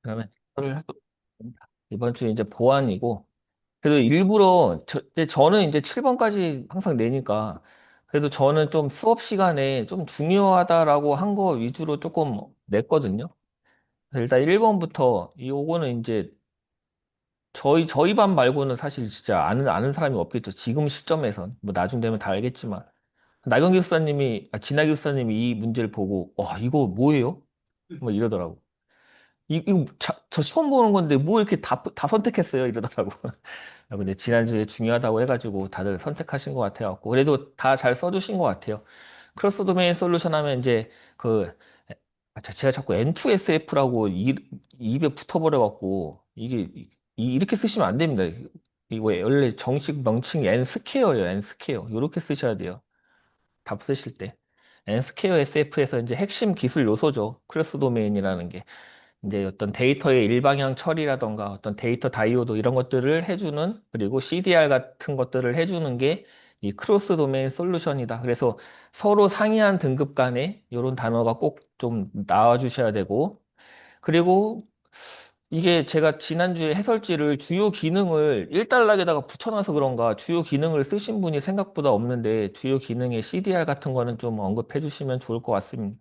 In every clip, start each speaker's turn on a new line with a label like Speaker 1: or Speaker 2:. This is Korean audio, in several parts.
Speaker 1: 그러면 이거를 이번 주 이제 보안이고, 그래도 일부러 이제 저는 이제 7번까지 항상 내니까 그래도 저는 좀 수업 시간에 좀 중요하다라고 한 거 위주로 조금 냈거든요. 그래서 일단 1번부터 요거는 이제 저희 반 말고는 사실 진짜 아는 사람이 없겠죠. 지금 시점에선 뭐 나중 되면 다 알겠지만 나경 교수님이 진아 교수님이 이 문제를 보고 와 이거 뭐예요? 뭐 이러더라고. 이거 저 처음 보는 건데 뭐 이렇게 다 선택했어요 이러더라고. 아, 근데 지난주에 중요하다고 해가지고 다들 선택하신 것 같아요. 그래도 다 잘 써주신 것 같아요. 크로스 도메인 솔루션 하면 이제 그 제가 자꾸 N2SF라고 입에 붙어버려갖고 이게 이렇게 쓰시면 안 됩니다. 이거 원래 정식 명칭이 N스퀘어예요. N스퀘어. 이렇게 쓰셔야 돼요. 답 쓰실 때. N스퀘어 SF에서 이제 핵심 기술 요소죠. 크로스 도메인이라는 게. 이제 어떤 데이터의 일방향 처리라던가 어떤 데이터 다이오드 이런 것들을 해주는 그리고 CDR 같은 것들을 해주는 게 이 크로스 도메인 솔루션이다. 그래서 서로 상이한 등급 간에 이런 단어가 꼭 좀 나와 주셔야 되고 그리고 이게 제가 지난주에 해설지를 주요 기능을 1단락에다가 붙여놔서 그런가 주요 기능을 쓰신 분이 생각보다 없는데 주요 기능의 CDR 같은 거는 좀 언급해 주시면 좋을 것 같습니다.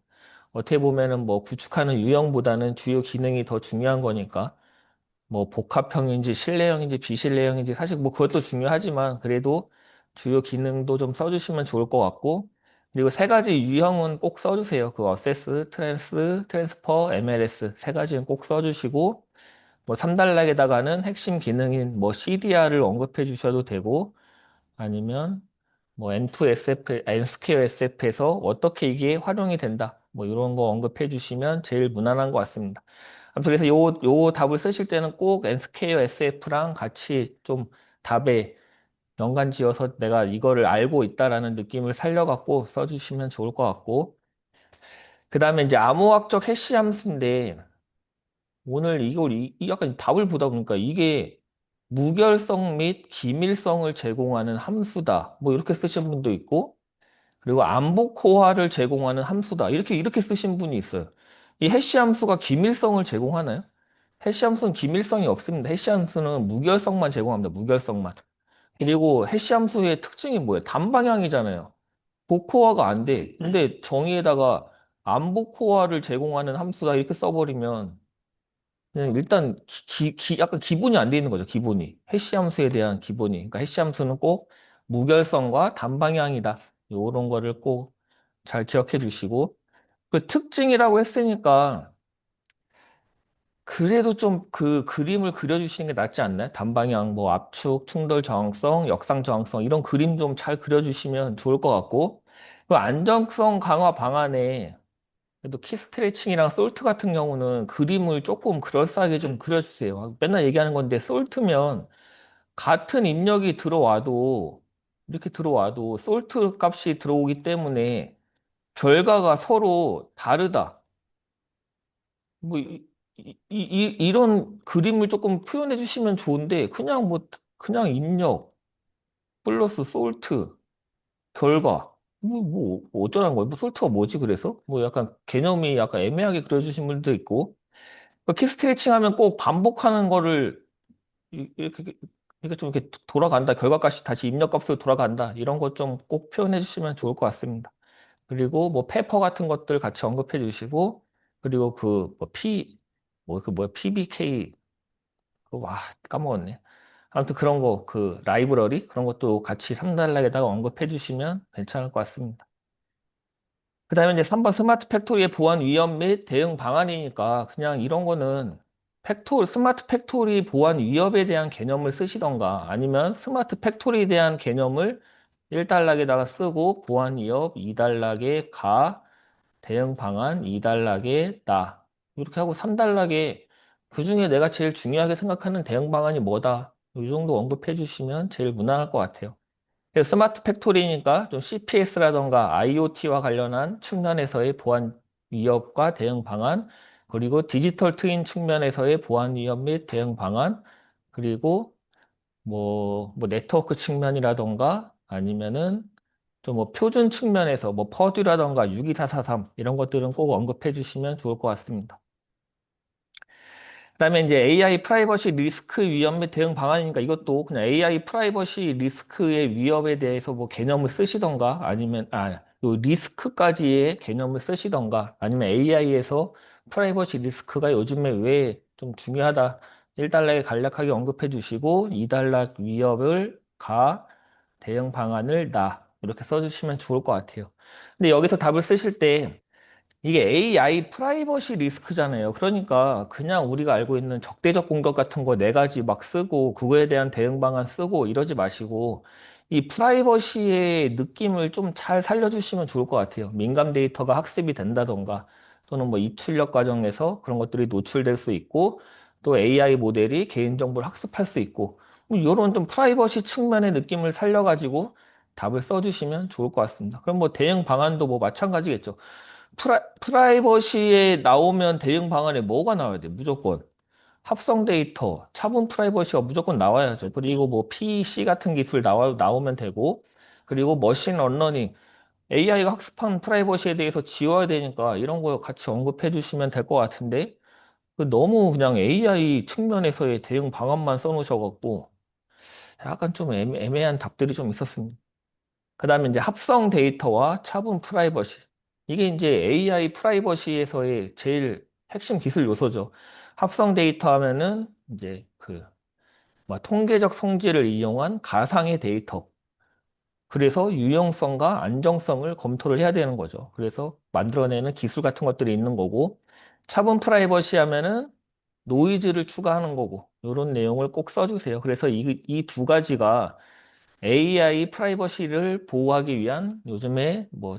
Speaker 1: 어떻게 보면은 뭐 구축하는 유형보다는 주요 기능이 더 중요한 거니까 뭐 복합형인지 실내형인지 비실내형인지 사실 뭐 그것도 중요하지만 그래도 주요 기능도 좀 써주시면 좋을 것 같고 그리고 세 가지 유형은 꼭 써주세요. 그 어세스, 트랜스퍼, MLS 세 가지는 꼭 써주시고 뭐 3단락에다가는 핵심 기능인 뭐 CDR을 언급해 주셔도 되고 아니면 뭐 N2SF, N스퀘어 SF에서 어떻게 이게 활용이 된다. 뭐 이런 거 언급해 주시면 제일 무난한 것 같습니다. 아무튼 그래서 요 답을 쓰실 때는 꼭 N스퀘어 SF랑 같이 좀 답에 연관 지어서 내가 이거를 알고 있다라는 느낌을 살려갖고 써주시면 좋을 것 같고 그 다음에 이제 암호학적 해시 함수인데 오늘 이걸 약간 답을 보다 보니까 이게 무결성 및 기밀성을 제공하는 함수다. 뭐 이렇게 쓰신 분도 있고 그리고 암복호화를 제공하는 함수다. 이렇게 쓰신 분이 있어요. 이 해시 함수가 기밀성을 제공하나요? 해시 함수는 기밀성이 없습니다. 해시 함수는 무결성만 제공합니다. 무결성만. 그리고 해시 함수의 특징이 뭐예요? 단방향이잖아요. 복호화가 안 돼. 근데 정의에다가 암복호화를 제공하는 함수다 이렇게 써버리면 그냥 일단 약간 기본이 안 돼 있는 거죠. 기본이. 해시 함수에 대한 기본이. 그러니까 해시 함수는 꼭 무결성과 단방향이다. 이런 거를 꼭 잘 기억해 주시고 그 특징이라고 했으니까 그래도 좀 그 그림을 그려주시는 게 낫지 않나요? 단방향, 뭐 압축, 충돌 저항성, 역상 저항성 이런 그림 좀 잘 그려주시면 좋을 것 같고 그 안정성 강화 방안에 그래도 키 스트레칭이랑 솔트 같은 경우는 그림을 조금 그럴싸하게 좀 그려주세요. 맨날 얘기하는 건데 솔트면 같은 입력이 들어와도 이렇게 들어와도 솔트 값이 들어오기 때문에 결과가 서로 다르다. 뭐 이런 그림을 조금 표현해 주시면 좋은데 그냥 뭐 그냥 입력 플러스 솔트 결과 뭐 어쩌라는 거예요? 뭐 솔트가 뭐지 그래서? 뭐 약간 개념이 약간 애매하게 그려주신 분도 있고 키 스트레칭 하면 꼭 반복하는 거를 이렇게 좀 이렇게 돌아간다 결과값이 다시 입력값으로 돌아간다 이런 것 좀 꼭 표현해 주시면 좋을 것 같습니다. 그리고 뭐 페퍼 같은 것들 같이 언급해 주시고 그리고 그 뭐 그 뭐야 PBK 와 까먹었네. 아무튼 그런 거 그 라이브러리 그런 것도 같이 3단락에다가 언급해 주시면 괜찮을 것 같습니다. 그다음에 이제 3번 스마트 팩토리의 보안 위험 및 대응 방안이니까 그냥 이런 거는 스마트 팩토리 보안 위협에 대한 개념을 쓰시던가 아니면 스마트 팩토리에 대한 개념을 1단락에다가 쓰고 보안 위협 2단락에 대응 방안 2단락에 이렇게 하고 3단락에 그중에 내가 제일 중요하게 생각하는 대응 방안이 뭐다. 이 정도 언급해 주시면 제일 무난할 것 같아요. 그래서 스마트 팩토리니까 좀 CPS라던가 IoT와 관련한 측면에서의 보안 위협과 대응 방안, 그리고 디지털 트윈 측면에서의 보안 위협 및 대응 방안, 그리고 뭐 네트워크 측면이라던가 아니면은 좀 뭐 표준 측면에서 뭐 퍼듀라던가 62443 이런 것들은 꼭 언급해 주시면 좋을 것 같습니다. 그다음에 이제 AI 프라이버시 리스크 위험 및 대응 방안이니까 이것도 그냥 AI 프라이버시 리스크의 위협에 대해서 뭐 개념을 쓰시던가 아니면 요 리스크까지의 개념을 쓰시던가 아니면 AI에서 프라이버시 리스크가 요즘에 왜 좀 중요하다. 1단락에 간략하게 언급해 주시고 2단락 위협을 대응 방안을 이렇게 써주시면 좋을 것 같아요. 근데 여기서 답을 쓰실 때 이게 AI 프라이버시 리스크잖아요. 그러니까 그냥 우리가 알고 있는 적대적 공격 같은 거 네 가지 막 쓰고 그거에 대한 대응 방안 쓰고 이러지 마시고 이 프라이버시의 느낌을 좀 잘 살려주시면 좋을 것 같아요. 민감 데이터가 학습이 된다던가 또는 뭐 입출력 과정에서 그런 것들이 노출될 수 있고 또 AI 모델이 개인정보를 학습할 수 있고 뭐 이런 좀 프라이버시 측면의 느낌을 살려가지고 답을 써주시면 좋을 것 같습니다. 그럼 뭐 대응 방안도 뭐 마찬가지겠죠. 프라이버시에 나오면 대응 방안에 뭐가 나와야 돼? 무조건. 합성 데이터, 차분 프라이버시가 무조건 나와야죠. 그리고 뭐 PEC 같은 기술 나오면 되고, 그리고 머신 언러닝, AI가 학습한 프라이버시에 대해서 지워야 되니까 이런 거 같이 언급해 주시면 될 것 같은데, 너무 그냥 AI 측면에서의 대응 방안만 써놓으셔갖고, 약간 좀 애매한 답들이 좀 있었습니다. 그 다음에 이제 합성 데이터와 차분 프라이버시. 이게 이제 AI 프라이버시에서의 제일 핵심 기술 요소죠. 합성 데이터 하면은 이제 뭐 통계적 성질을 이용한 가상의 데이터. 그래서 유용성과 안정성을 검토를 해야 되는 거죠. 그래서 만들어내는 기술 같은 것들이 있는 거고, 차분 프라이버시 하면은 노이즈를 추가하는 거고, 이런 내용을 꼭 써주세요. 그래서 이 두 가지가 AI 프라이버시를 보호하기 위한 요즘에 뭐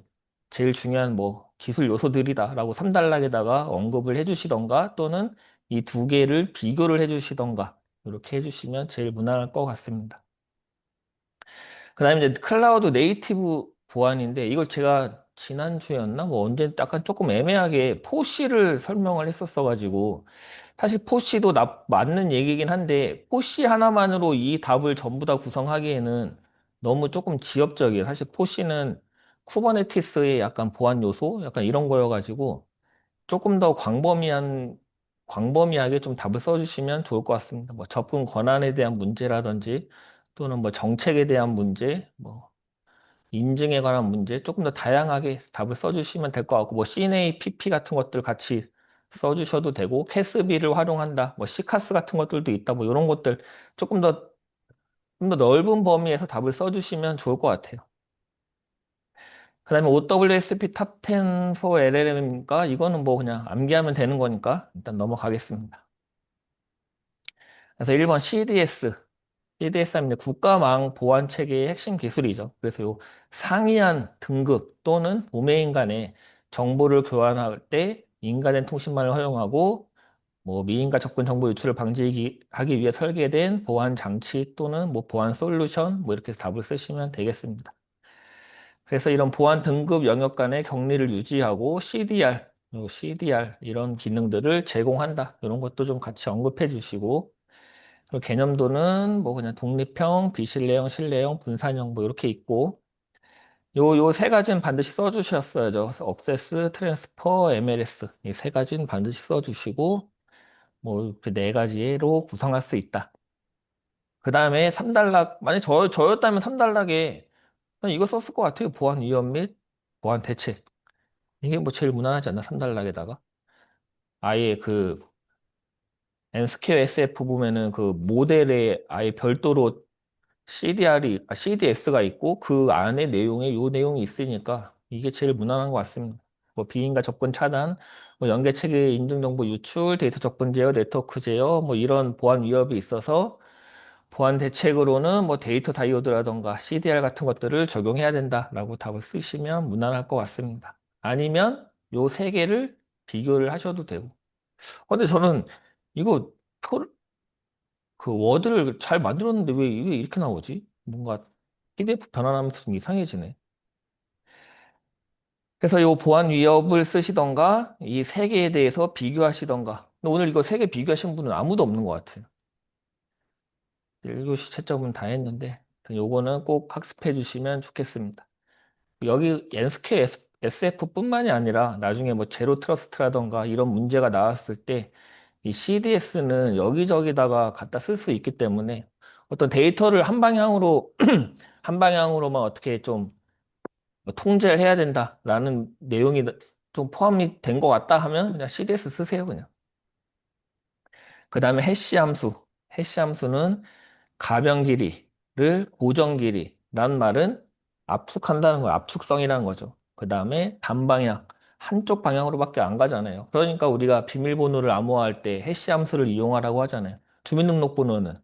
Speaker 1: 제일 중요한 뭐 기술 요소들이다라고 3단락에다가 언급을 해주시던가 또는 이 두 개를 비교를 해주시던가 이렇게 해주시면 제일 무난할 것 같습니다. 그 다음에 이제 클라우드 네이티브 보안인데 이걸 제가 지난주였나 뭐 언제 약간 조금 애매하게 포시를 설명을 했었어가지고 사실 포시도 맞는 얘기긴 한데 포시 하나만으로 이 답을 전부 다 구성하기에는 너무 조금 지엽적이에요. 사실 포시는 쿠버네티스의 약간 보안 요소 약간 이런 거여가지고 조금 더 광범위하게 좀 답을 써주시면 좋을 것 같습니다. 뭐 접근 권한에 대한 문제라든지 또는 뭐 정책에 대한 문제, 뭐 인증에 관한 문제 조금 더 다양하게 답을 써주시면 될 것 같고 뭐 CNA, PP 같은 것들 같이 써주셔도 되고 캐스비를 활용한다, 뭐 시카스 같은 것들도 있다, 뭐 이런 것들 조금 좀 더 넓은 범위에서 답을 써주시면 좋을 것 같아요. 그 다음에 OWSP 탑 10 for LLM이니까 이거는 뭐 그냥 암기하면 되는 거니까 일단 넘어가겠습니다. 그래서 1번 CDS. CDS 하면 이제 국가망 보안 체계의 핵심 기술이죠. 그래서 요 상이한 등급 또는 도메인 간에 정보를 교환할 때 인간의 통신망을 활용하고 뭐 미인과 접근 정보 유출을 방지하기 위해 설계된 보안 장치 또는 뭐 보안 솔루션 뭐 이렇게 해서 답을 쓰시면 되겠습니다. 그래서 이런 보안 등급 영역 간의 격리를 유지하고 CDR 이런 기능들을 제공한다. 이런 것도 좀 같이 언급해 주시고 그리고 개념도는 뭐 그냥 독립형, 비신뢰형, 신뢰형, 분산형 뭐 이렇게 있고 요 세 가지는 반드시 써주셨어야죠. 억세스, 트랜스퍼, MLS 이 세 가지는 반드시 써주시고 뭐 그 네 가지로 구성할 수 있다. 그 다음에 3단락 만약 저였다면 3단락에 이거 썼을 것 같아요. 보안 위험 및 보안 대책. 이게 뭐 제일 무난하지 않나? 3단락에다가. 아예 N스퀘어 SF 보면은 그 모델에 아예 별도로 CDS가 있고 그 안에 내용에 요 내용이 있으니까 이게 제일 무난한 것 같습니다. 뭐 비인가 접근 차단, 뭐 연계 체계 인증 정보 유출, 데이터 접근 제어, 네트워크 제어, 뭐 이런 보안 위협이 있어서 보안 대책으로는 뭐 데이터 다이오드라던가 CDR 같은 것들을 적용해야 된다라고 답을 쓰시면 무난할 것 같습니다. 아니면 요 세 개를 비교를 하셔도 되고. 근데 저는 이거 워드를 잘 만들었는데 왜 이게 이렇게 나오지? 뭔가 PDF 변환하면서 좀 이상해지네. 그래서 이 보안 위협을 쓰시던가 이 세 개에 대해서 비교하시던가. 근데 오늘 이거 세 개 비교하신 분은 아무도 없는 것 같아요. 1교시 채점은 다 했는데 요거는 꼭 학습해 주시면 좋겠습니다. 여기 N스퀘어 SF뿐만이 아니라 나중에 뭐 제로 트러스트라던가 이런 문제가 나왔을 때 이 CDS는 여기저기다가 갖다 쓸 수 있기 때문에 어떤 데이터를 한 방향으로, 한 방향으로만 어떻게 좀 통제를 해야 된다라는 내용이 좀 포함이 된 것 같다 하면 그냥 CDS 쓰세요, 그냥. 그 다음에 해시 함수. 해시 함수는 가변 길이를 고정 길이란 말은 압축한다는 거예요. 압축성이라는 거죠. 그 다음에 단방향. 한쪽 방향으로밖에 안 가잖아요. 그러니까 우리가 비밀번호를 암호화할 때 해시 함수를 이용하라고 하잖아요. 주민등록번호는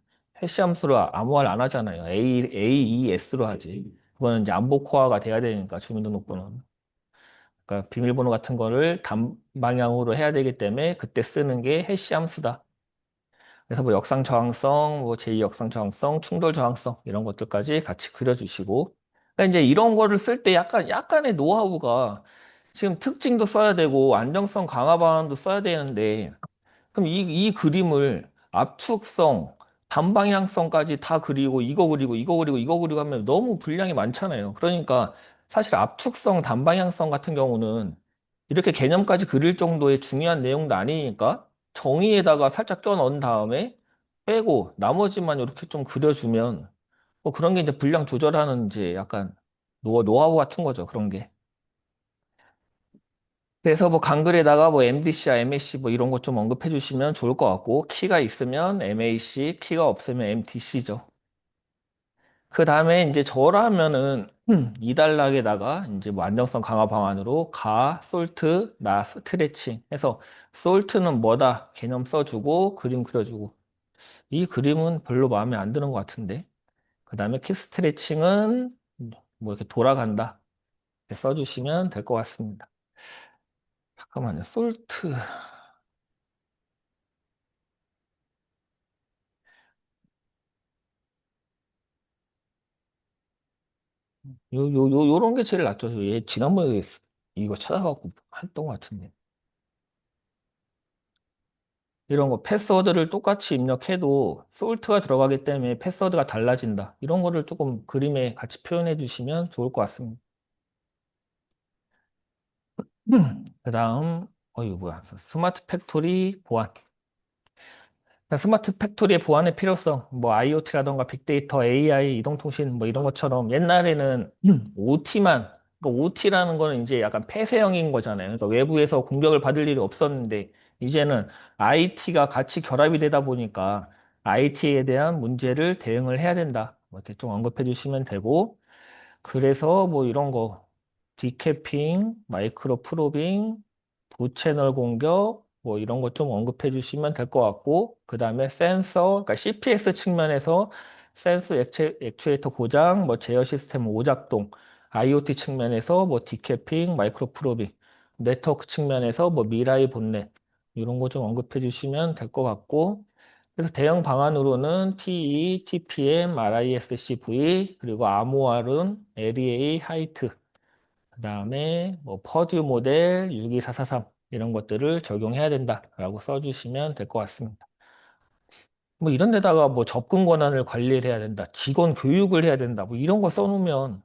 Speaker 1: 해시 함수로 암호화를 안 하잖아요. AES로 하지. 그거는 이제 암복호화가 돼야 되니까 주민등록번호는. 그러니까 비밀번호 같은 거를 단방향으로 해야 되기 때문에 그때 쓰는 게 해시 함수다. 그래서 뭐 역상 저항성, 뭐 제2 역상 저항성, 충돌 저항성 이런 것들까지 같이 그려주시고. 그러니까 이제 이런 거를 쓸 때 약간의 노하우가 지금 특징도 써야 되고 안정성 강화 방안도 써야 되는데 그럼 이 그림을 압축성, 반방향성까지 다 그리고 이거 그리고 이거 그리고 이거 그리고 하면 너무 분량이 많잖아요. 그러니까 사실 압축성, 단방향성 같은 경우는 이렇게 개념까지 그릴 정도의 중요한 내용도 아니니까 정의에다가 살짝 껴넣은 다음에 빼고 나머지만 이렇게 좀 그려주면 뭐 그런 게 이제 분량 조절하는 이제 약간 노하우 같은 거죠. 그런 게. 그래서 뭐 강글에다가 뭐 MDC나 MAC 뭐 이런 것 좀 언급해 주시면 좋을 것 같고 키가 있으면 MAC, 키가 없으면 MTC죠. 그 다음에 이제 저라면은 이 단락에다가 이제 뭐 안정성 강화 방안으로 솔트, 스트레칭 해서 솔트는 뭐다 개념 써주고 그림 그려주고 이 그림은 별로 마음에 안 드는 것 같은데 그 다음에 키 스트레칭은 뭐 이렇게 돌아간다 이렇게 써주시면 될 것 같습니다. 잠깐만요. 솔트 요런 게 제일 낫죠. 얘 지난번에 이거 찾아갖고 했던 것 같은데. 이런 거 패스워드를 똑같이 입력해도 솔트가 들어가기 때문에 패스워드가 달라진다. 이런 거를 조금 그림에 같이 표현해 주시면 좋을 것 같습니다. 그 다음, 이거 뭐야. 스마트 팩토리 보안. 스마트 팩토리의 보안의 필요성, 뭐 IoT라던가 빅데이터, AI, 이동통신 뭐 이런 것처럼 옛날에는 OT만, 그러니까 OT라는 거는 이제 약간 폐쇄형인 거잖아요. 그러니까 외부에서 공격을 받을 일이 없었는데 이제는 IT가 같이 결합이 되다 보니까 IT에 대한 문제를 대응을 해야 된다. 뭐 이렇게 좀 언급해 주시면 되고 그래서 뭐 이런 거 디캐핑, 마이크로 프로빙, 부채널 공격 뭐 이런 것 좀 언급해 주시면 될 것 같고 그 다음에 센서, 그러니까 CPS 측면에서 센서 액추에이터 고장, 뭐 제어 시스템 오작동, IoT 측면에서 뭐 디캐핑, 마이크로 프로빙, 네트워크 측면에서 뭐 미라이 본넷 이런 거 좀 언급해 주시면 될 것 같고 그래서 대형 방안으로는 TE, TPM, RISC-V, 그리고 아모알은 LEA, 하이트, 그 다음에 뭐 퍼즈 모델 62443 이런 것들을 적용해야 된다라고 써주시면 될 것 같습니다. 뭐 이런 데다가 뭐 접근 권한을 관리를 해야 된다, 직원 교육을 해야 된다, 뭐 이런 거 써놓으면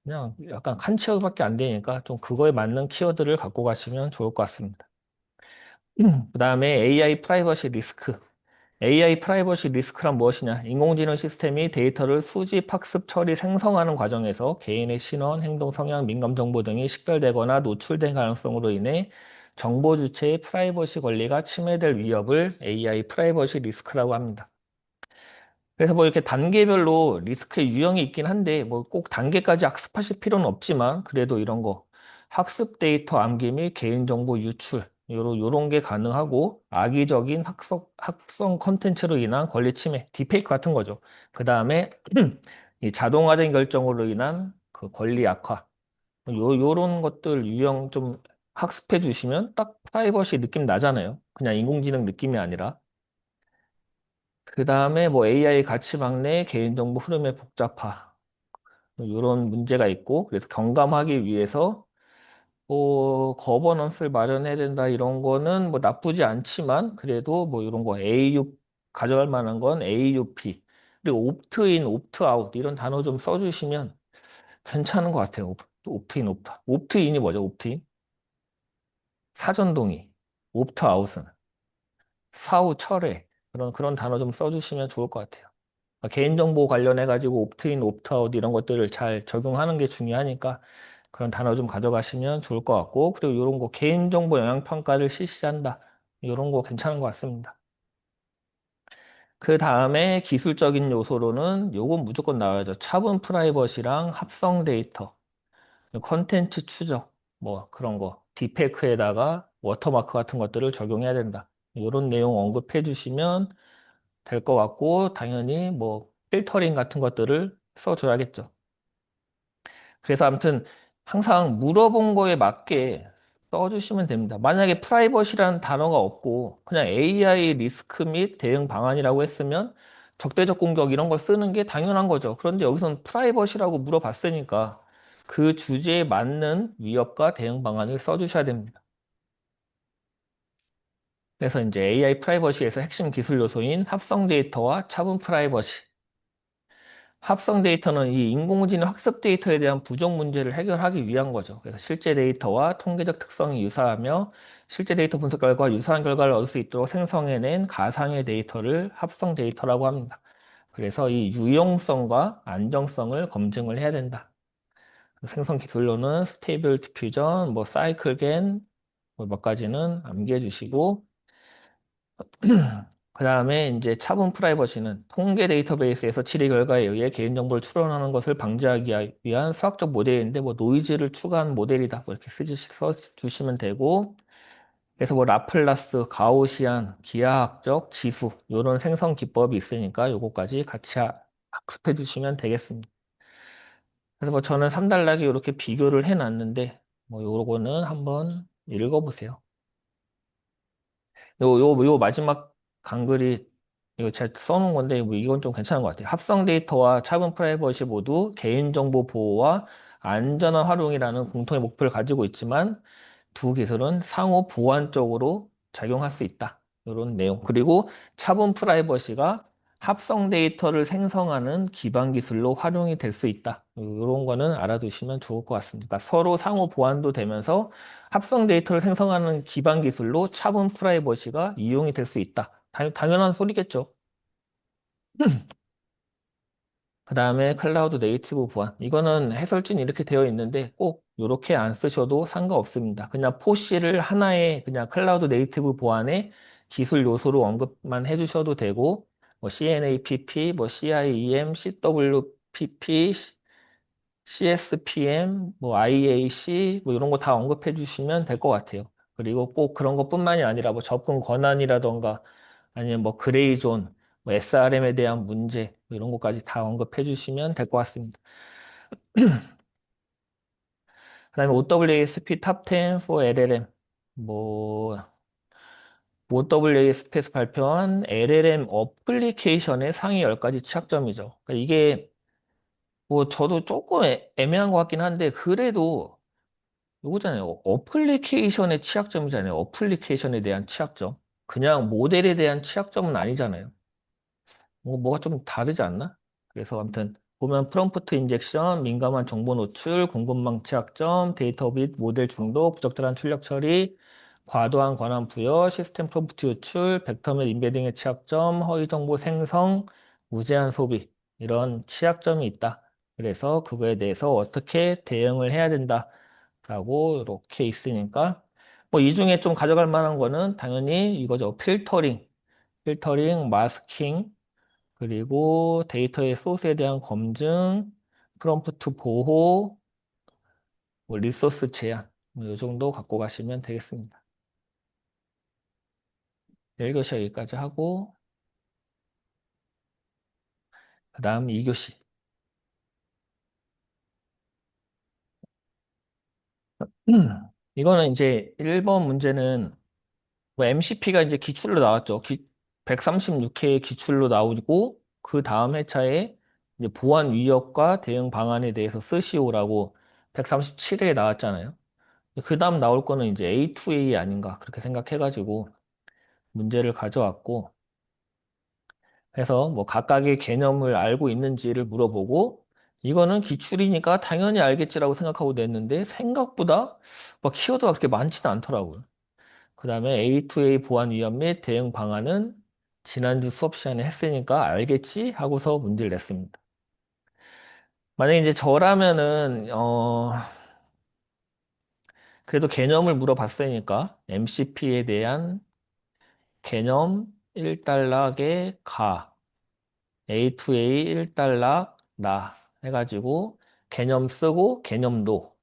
Speaker 1: 그냥 약간 한 키워드밖에 안 되니까 좀 그거에 맞는 키워드를 갖고 가시면 좋을 것 같습니다. 그 다음에 AI 프라이버시 리스크. AI 프라이버시 리스크란 무엇이냐? 인공지능 시스템이 데이터를 수집, 학습, 처리, 생성하는 과정에서 개인의 신원, 행동, 성향, 민감 정보 등이 식별되거나 노출된 가능성으로 인해 정보 주체의 프라이버시 권리가 침해될 위협을 AI 프라이버시 리스크라고 합니다. 그래서 뭐 이렇게 단계별로 리스크의 유형이 있긴 한데 뭐 꼭 단계까지 학습하실 필요는 없지만 그래도 이런 거 학습 데이터 암기 및 개인정보 유출 요런 게 가능하고 악의적인 학성 컨텐츠로 인한 권리 침해, 디페이크 같은 거죠. 그 다음에 이 자동화된 결정으로 인한 그 권리 악화 요런 것들 유형 좀 학습해 주시면 딱 프라이버시 느낌 나잖아요. 그냥 인공지능 느낌이 아니라. 그 다음에 뭐 AI 가치 막내, 개인정보 흐름의 복잡화 이런 문제가 있고 그래서 경감하기 위해서 뭐 거버넌스를 마련해야 된다 이런 거는 뭐 나쁘지 않지만 그래도 뭐 이런 거 AU 가져갈 만한 건 AUP 그리고 옵트인, 옵트아웃 이런 단어 좀 써주시면 괜찮은 것 같아요. 옵트인, 옵트인이 뭐죠? 옵트인 사전 동의, 옵트아웃은 사후 철회 그런 단어 좀 써주시면 좋을 것 같아요. 그러니까 개인정보 관련해 가지고 옵트인, 옵트아웃 이런 것들을 잘 적용하는 게 중요하니까 그런 단어 좀 가져가시면 좋을 것 같고 그리고 이런 거 개인정보 영향평가를 실시한다. 이런 거 괜찮은 것 같습니다. 그 다음에 기술적인 요소로는 요건 무조건 나와야죠. 차분 프라이버시랑 합성 데이터, 컨텐츠 추적, 뭐 그런 거, 디페크에다가 워터마크 같은 것들을 적용해야 된다. 이런 내용 언급해 주시면 될 것 같고 당연히 뭐 필터링 같은 것들을 써줘야겠죠. 그래서 아무튼 항상 물어본 거에 맞게 써주시면 됩니다. 만약에 프라이버시라는 단어가 없고 그냥 AI 리스크 및 대응 방안이라고 했으면 적대적 공격 이런 걸 쓰는 게 당연한 거죠. 그런데 여기서는 프라이버시라고 물어봤으니까 그 주제에 맞는 위협과 대응 방안을 써주셔야 됩니다. 그래서 이제 AI 프라이버시에서 핵심 기술 요소인 합성 데이터와 차분 프라이버시 합성 데이터는 이 인공지능 학습 데이터에 대한 부족 문제를 해결하기 위한 거죠. 그래서 실제 데이터와 통계적 특성이 유사하며 실제 데이터 분석 결과 유사한 결과를 얻을 수 있도록 생성해낸 가상의 데이터를 합성 데이터라고 합니다. 그래서 이 유용성과 안정성을 검증을 해야 된다. 생성 기술로는 스테이블 디퓨전, 뭐 사이클겐 뭐 몇 가지는 암기해 주시고 그 다음에 이제 차분 프라이버시는 통계 데이터베이스에서 질의 결과에 의해 개인정보를 추론하는 것을 방지하기 위한 수학적 모델인데 뭐 노이즈를 추가한 모델이다. 뭐 이렇게 써주시면 되고 그래서 뭐 라플라스, 가우시안, 기하학적, 지수 이런 생성 기법이 있으니까 요거까지 같이 학습해 주시면 되겠습니다. 그래서 뭐 저는 3단락에 이렇게 비교를 해놨는데 뭐 요거는 한번 읽어보세요. 요 마지막 간글이 이거 제가 써놓은 건데 뭐 이건 좀 괜찮은 것 같아요. 합성 데이터와 차분 프라이버시 모두 개인정보 보호와 안전한 활용이라는 공통의 목표를 가지고 있지만 두 기술은 상호 보완적으로 작용할 수 있다. 이런 내용. 그리고 차분 프라이버시가 합성 데이터를 생성하는 기반 기술로 활용이 될 수 있다. 이런 거는 알아두시면 좋을 것 같습니다. 그러니까 서로 상호 보완도 되면서 합성 데이터를 생성하는 기반 기술로 차분 프라이버시가 이용이 될 수 있다. 당연한 소리겠죠. 그 다음에 클라우드 네이티브 보안. 이거는 해설지는 이렇게 되어 있는데 꼭 이렇게 안 쓰셔도 상관없습니다. 그냥 포시를 하나의 그냥 클라우드 네이티브 보안의 기술 요소로 언급만 해주셔도 되고 뭐 CNAPP, 뭐 CIEM, CWPP, CSPM, 뭐 IAC 뭐 이런 거 다 언급해 주시면 될 것 같아요. 그리고 꼭 그런 것뿐만이 아니라 뭐 접근 권한이라던가 아니면 뭐 그레이존, 뭐 SRM에 대한 문제 뭐 이런 것까지 다 언급해 주시면 될 것 같습니다. 그다음에 OWASP 탑 10 for LLM 뭐 OWASP에서 발표한 LLM 어플리케이션의 상위 10가지 취약점이죠. 그러니까 이게 뭐 저도 조금 애매한 것 같긴 한데 그래도 요거잖아요. 어플리케이션의 취약점이잖아요. 어플리케이션에 대한 취약점. 그냥 모델에 대한 취약점은 아니잖아요. 뭐가 좀 다르지 않나? 그래서 아무튼 보면 프롬프트 인젝션, 민감한 정보 노출, 공급망 취약점, 데이터 및 모델 중독, 부적절한 출력 처리, 과도한 권한 부여, 시스템 프롬프트 유출, 벡터 및 인베딩의 취약점, 허위 정보 생성, 무제한 소비 이런 취약점이 있다. 그래서 그거에 대해서 어떻게 대응을 해야 된다라고 이렇게 있으니까 뭐 이 중에 좀 가져갈 만한 거는 당연히 이거죠. 필터링, 마스킹 그리고 데이터의 소스에 대한 검증, 프롬프트 보호, 뭐 리소스 제한, 뭐이 정도 갖고 가시면 되겠습니다. 1교시 여기까지 하고, 그 다음 2교시. 이거는 이제 1번 문제는 뭐 MCP가 이제 기출로 나왔죠. 136회의 기출로 나오고, 그 다음 회차에 이제 보안 위협과 대응 방안에 대해서 쓰시오라고 137회에 나왔잖아요. 그 다음 나올 거는 이제 A2A 아닌가 그렇게 생각해가지고 문제를 가져왔고 해서 뭐 각각의 개념을 알고 있는지를 물어보고 이거는 기출이니까 당연히 알겠지라고 생각하고 냈는데 생각보다 막 키워드가 그렇게 많지는 않더라고요. 그다음에 A2A 보안 위험 및 대응 방안은 지난주 수업 시간에 했으니까 알겠지? 하고서 문제를 냈습니다. 만약에 이제 저라면은 그래도 개념을 물어봤으니까 MCP에 대한 개념 1달러의 가 A2A 1달러 나 해가지고 개념 쓰고 개념도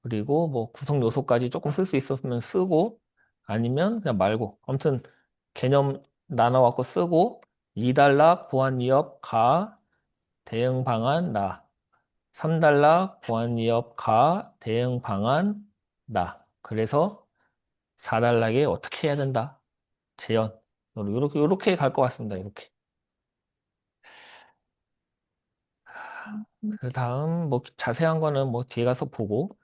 Speaker 1: 그리고 뭐 구성 요소까지 조금 쓸 수 있었으면 쓰고 아니면 그냥 말고 아무튼 개념 나눠갖고 쓰고 2달러 보안 위협 가 대응 방안 나 3달러 보안 위협 가 대응 방안 나 그래서 4달러에 어떻게 해야 된다 재현 요렇게 갈 것 같습니다. 이렇게 그 다음 뭐 자세한 거는 뭐 뒤에 가서 보고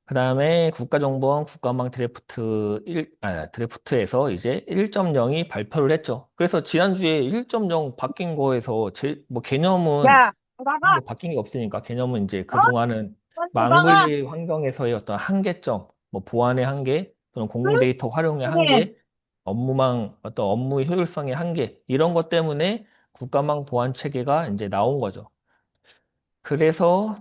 Speaker 1: 그 다음에 국가정보원 국가망 드래프트에서 이제 1.0이 발표를 했죠. 그래서 지난주에 1.0 바뀐 거에서 뭐 개념은
Speaker 2: 야, 나가!
Speaker 1: 뭐 바뀐 게 없으니까 개념은 이제
Speaker 2: 어?
Speaker 1: 그동안은
Speaker 2: 나가!
Speaker 1: 망분리 환경에서의 어떤 한계점, 뭐 보안의 한계, 또는
Speaker 2: 응?
Speaker 1: 공공 데이터 활용의
Speaker 2: 그래.
Speaker 1: 한계, 어떤 업무 효율성의 한계, 이런 것 때문에 국가망 보안 체계가 이제 나온 거죠. 그래서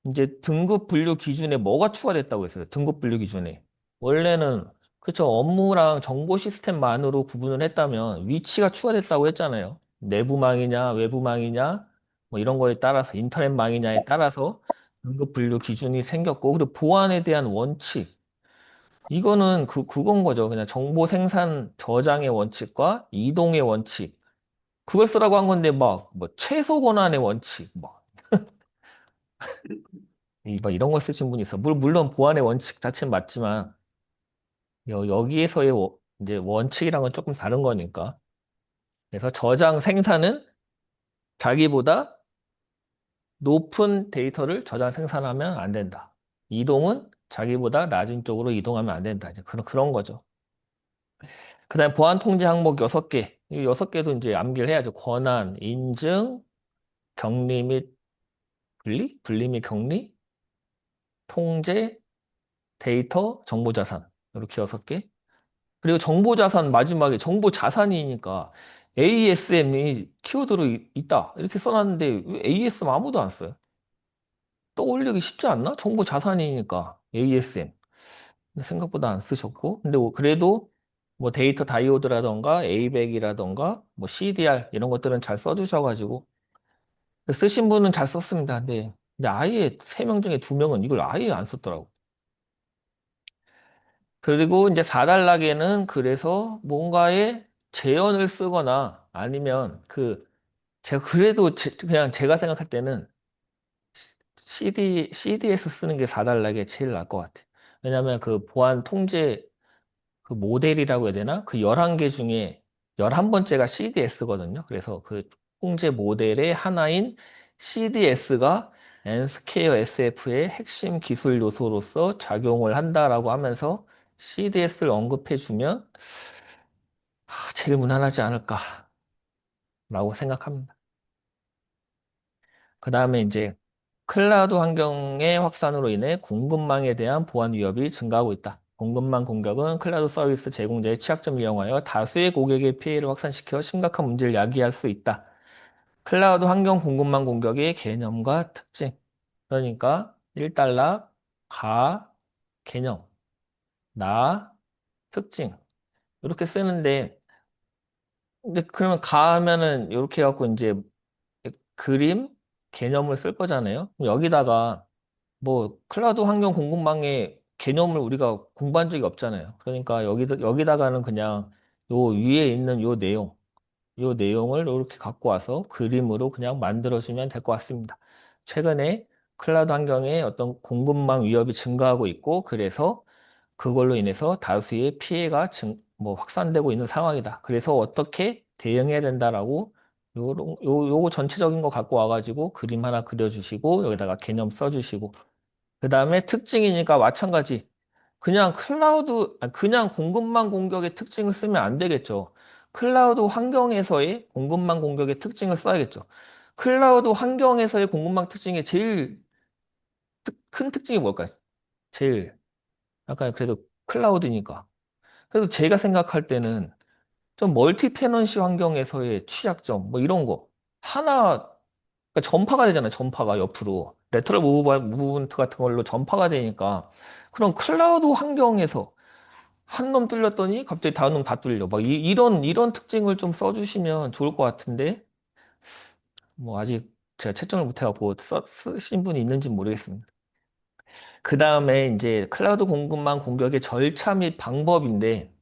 Speaker 1: 이제 등급 분류 기준에 뭐가 추가됐다고 했어요. 등급 분류 기준에. 원래는 그쵸 업무랑 정보 시스템만으로 구분을 했다면 위치가 추가됐다고 했잖아요. 내부망이냐 외부망이냐 뭐 이런 거에 따라서 인터넷망이냐에 따라서 등급 분류 기준이 생겼고 그리고 보안에 대한 원칙 이거는 그건 거죠. 그냥 정보 생산 저장의 원칙과 이동의 원칙 그걸 쓰라고 한 건데 막 뭐 최소 권한의 원칙 뭐 뭐 이런 걸 쓰신 분이 있어. 물론 보안의 원칙 자체는 맞지만 여기에서의 이제 원칙이랑은 조금 다른 거니까. 그래서 저장 생산은 자기보다 높은 데이터를 저장 생산하면 안 된다. 이동은 자기보다 낮은 쪽으로 이동하면 안 된다. 이제 그런 거죠. 그다음에 보안 통제 항목 6개. 이 6개도 이제 암기를 해야죠. 권한, 인증, 격리 및 분리, 분리 및 격리, 통제, 데이터, 정보 자산. 이렇게 6개. 그리고 정보자산 마지막에 정보자산이니까 ASM이 키워드로 있다. 이렇게 써놨는데 왜 ASM 아무도 안 써요? 떠올리기 쉽지 않나? 정보자산이니까 ASM. 생각보다 안 쓰셨고. 근데 뭐 그래도 뭐 데이터 다이오드라던가 A백이라던가 뭐 CDR 이런 것들은 잘 써주셔가지고 쓰신 분은 잘 썼습니다. 근데 아예 3명 중에 2명은 이걸 아예 안 썼더라고. 그리고 이제 4단락에는 그래서 뭔가의 재현을 쓰거나 아니면 제가 그래도 그냥 제가 생각할 때는 CDS 쓰는 게 4단락에 제일 나을 것 같아요. 왜냐하면 그 보안 통제 그 모델이라고 해야 되나? 그 11개 중에 11번째가 CDS거든요. 그래서 그 통제 모델의 하나인 CDS가 N스퀘어 SF의 핵심 기술 요소로서 작용을 한다라고 하면서 CDS를 언급해주면 제일 무난하지 않을까라고 생각합니다. 그 다음에 이제 클라우드 환경의 확산으로 인해 공급망에 대한 보안 위협이 증가하고 있다. 공급망 공격은 클라우드 서비스 제공자의 취약점을 이용하여 다수의 고객의 피해를 확산시켜 심각한 문제를 야기할 수 있다. 클라우드 환경 공급망 공격의 개념과 특징. 그러니까 1달러, 가, 개념, 나, 특징. 이렇게 쓰는데 근데 그러면 가 하면은 이렇게 해갖고 이제 그림, 개념을 쓸 거잖아요. 여기다가 뭐 클라우드 환경 공급망의 개념을 우리가 공부한 적이 없잖아요. 그러니까 여기다가는 그냥 요 위에 있는 요 내용을 이렇게 갖고 와서 그림으로 그냥 만들어주면 될 것 같습니다. 최근에 클라우드 환경에 어떤 공급망 위협이 증가하고 있고 그래서 그걸로 인해서 다수의 피해가 뭐 확산되고 있는 상황이다. 그래서 어떻게 대응해야 된다라고 요거 전체적인 거 갖고 와가지고 그림 하나 그려주시고 여기다가 개념 써주시고 그 다음에 특징이니까 마찬가지. 그냥 공급망 공격의 특징을 쓰면 안 되겠죠. 클라우드 환경에서의 공급망 공격의 특징을 써야겠죠. 클라우드 환경에서의 공급망 특징의 제일 큰 특징이 뭘까요? 제일, 약간 그래도 클라우드니까. 그래서 제가 생각할 때는 좀 멀티 테넌시 환경에서의 취약점, 뭐 이런 거. 하나, 그러니까 전파가 되잖아요. 전파가 옆으로. 레터럴 무브먼트 같은 걸로 전파가 되니까. 그럼 클라우드 환경에서 한 놈 뚫렸더니 갑자기 다른 놈 다 뚫려. 막 이런 특징을 좀 써주시면 좋을 것 같은데, 뭐 아직 제가 채점을 못해갖고 쓰신 분이 있는지 모르겠습니다. 그 다음에 이제 클라우드 공급망 공격의 절차 및 방법인데,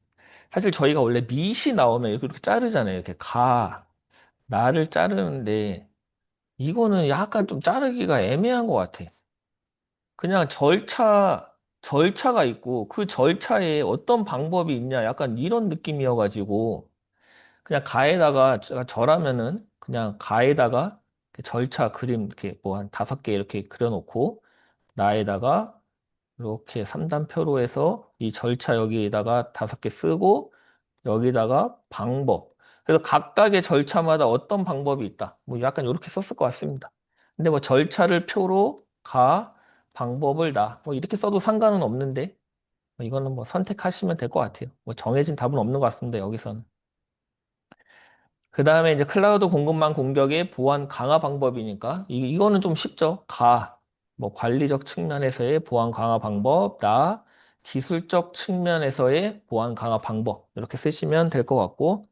Speaker 1: 사실 저희가 원래 밑이 나오면 이렇게 자르잖아요. 이렇게 나를 자르는데, 이거는 약간 좀 자르기가 애매한 것 같아. 그냥 절차가 있고, 그 절차에 어떤 방법이 있냐, 약간 이런 느낌이어가지고, 그냥 가에다가, 제가 저라면은, 그냥 가에다가, 이렇게 절차 그림, 이렇게 뭐 한 5개 이렇게 그려놓고, 나에다가, 이렇게 3단표로 해서, 이 절차 여기에다가 5개 쓰고, 여기다가 방법. 그래서 각각의 절차마다 어떤 방법이 있다. 뭐 약간 이렇게 썼을 것 같습니다. 근데 뭐 절차를 표로 방법을 뭐 이렇게 써도 상관은 없는데, 뭐 이거는 뭐 선택하시면 될 것 같아요. 뭐 정해진 답은 없는 것 같습니다, 여기서는. 그 다음에 이제 클라우드 공급망 공격의 보안 강화 방법이니까, 이거는 좀 쉽죠. 뭐 관리적 측면에서의 보안 강화 방법, 기술적 측면에서의 보안 강화 방법. 이렇게 쓰시면 될 것 같고,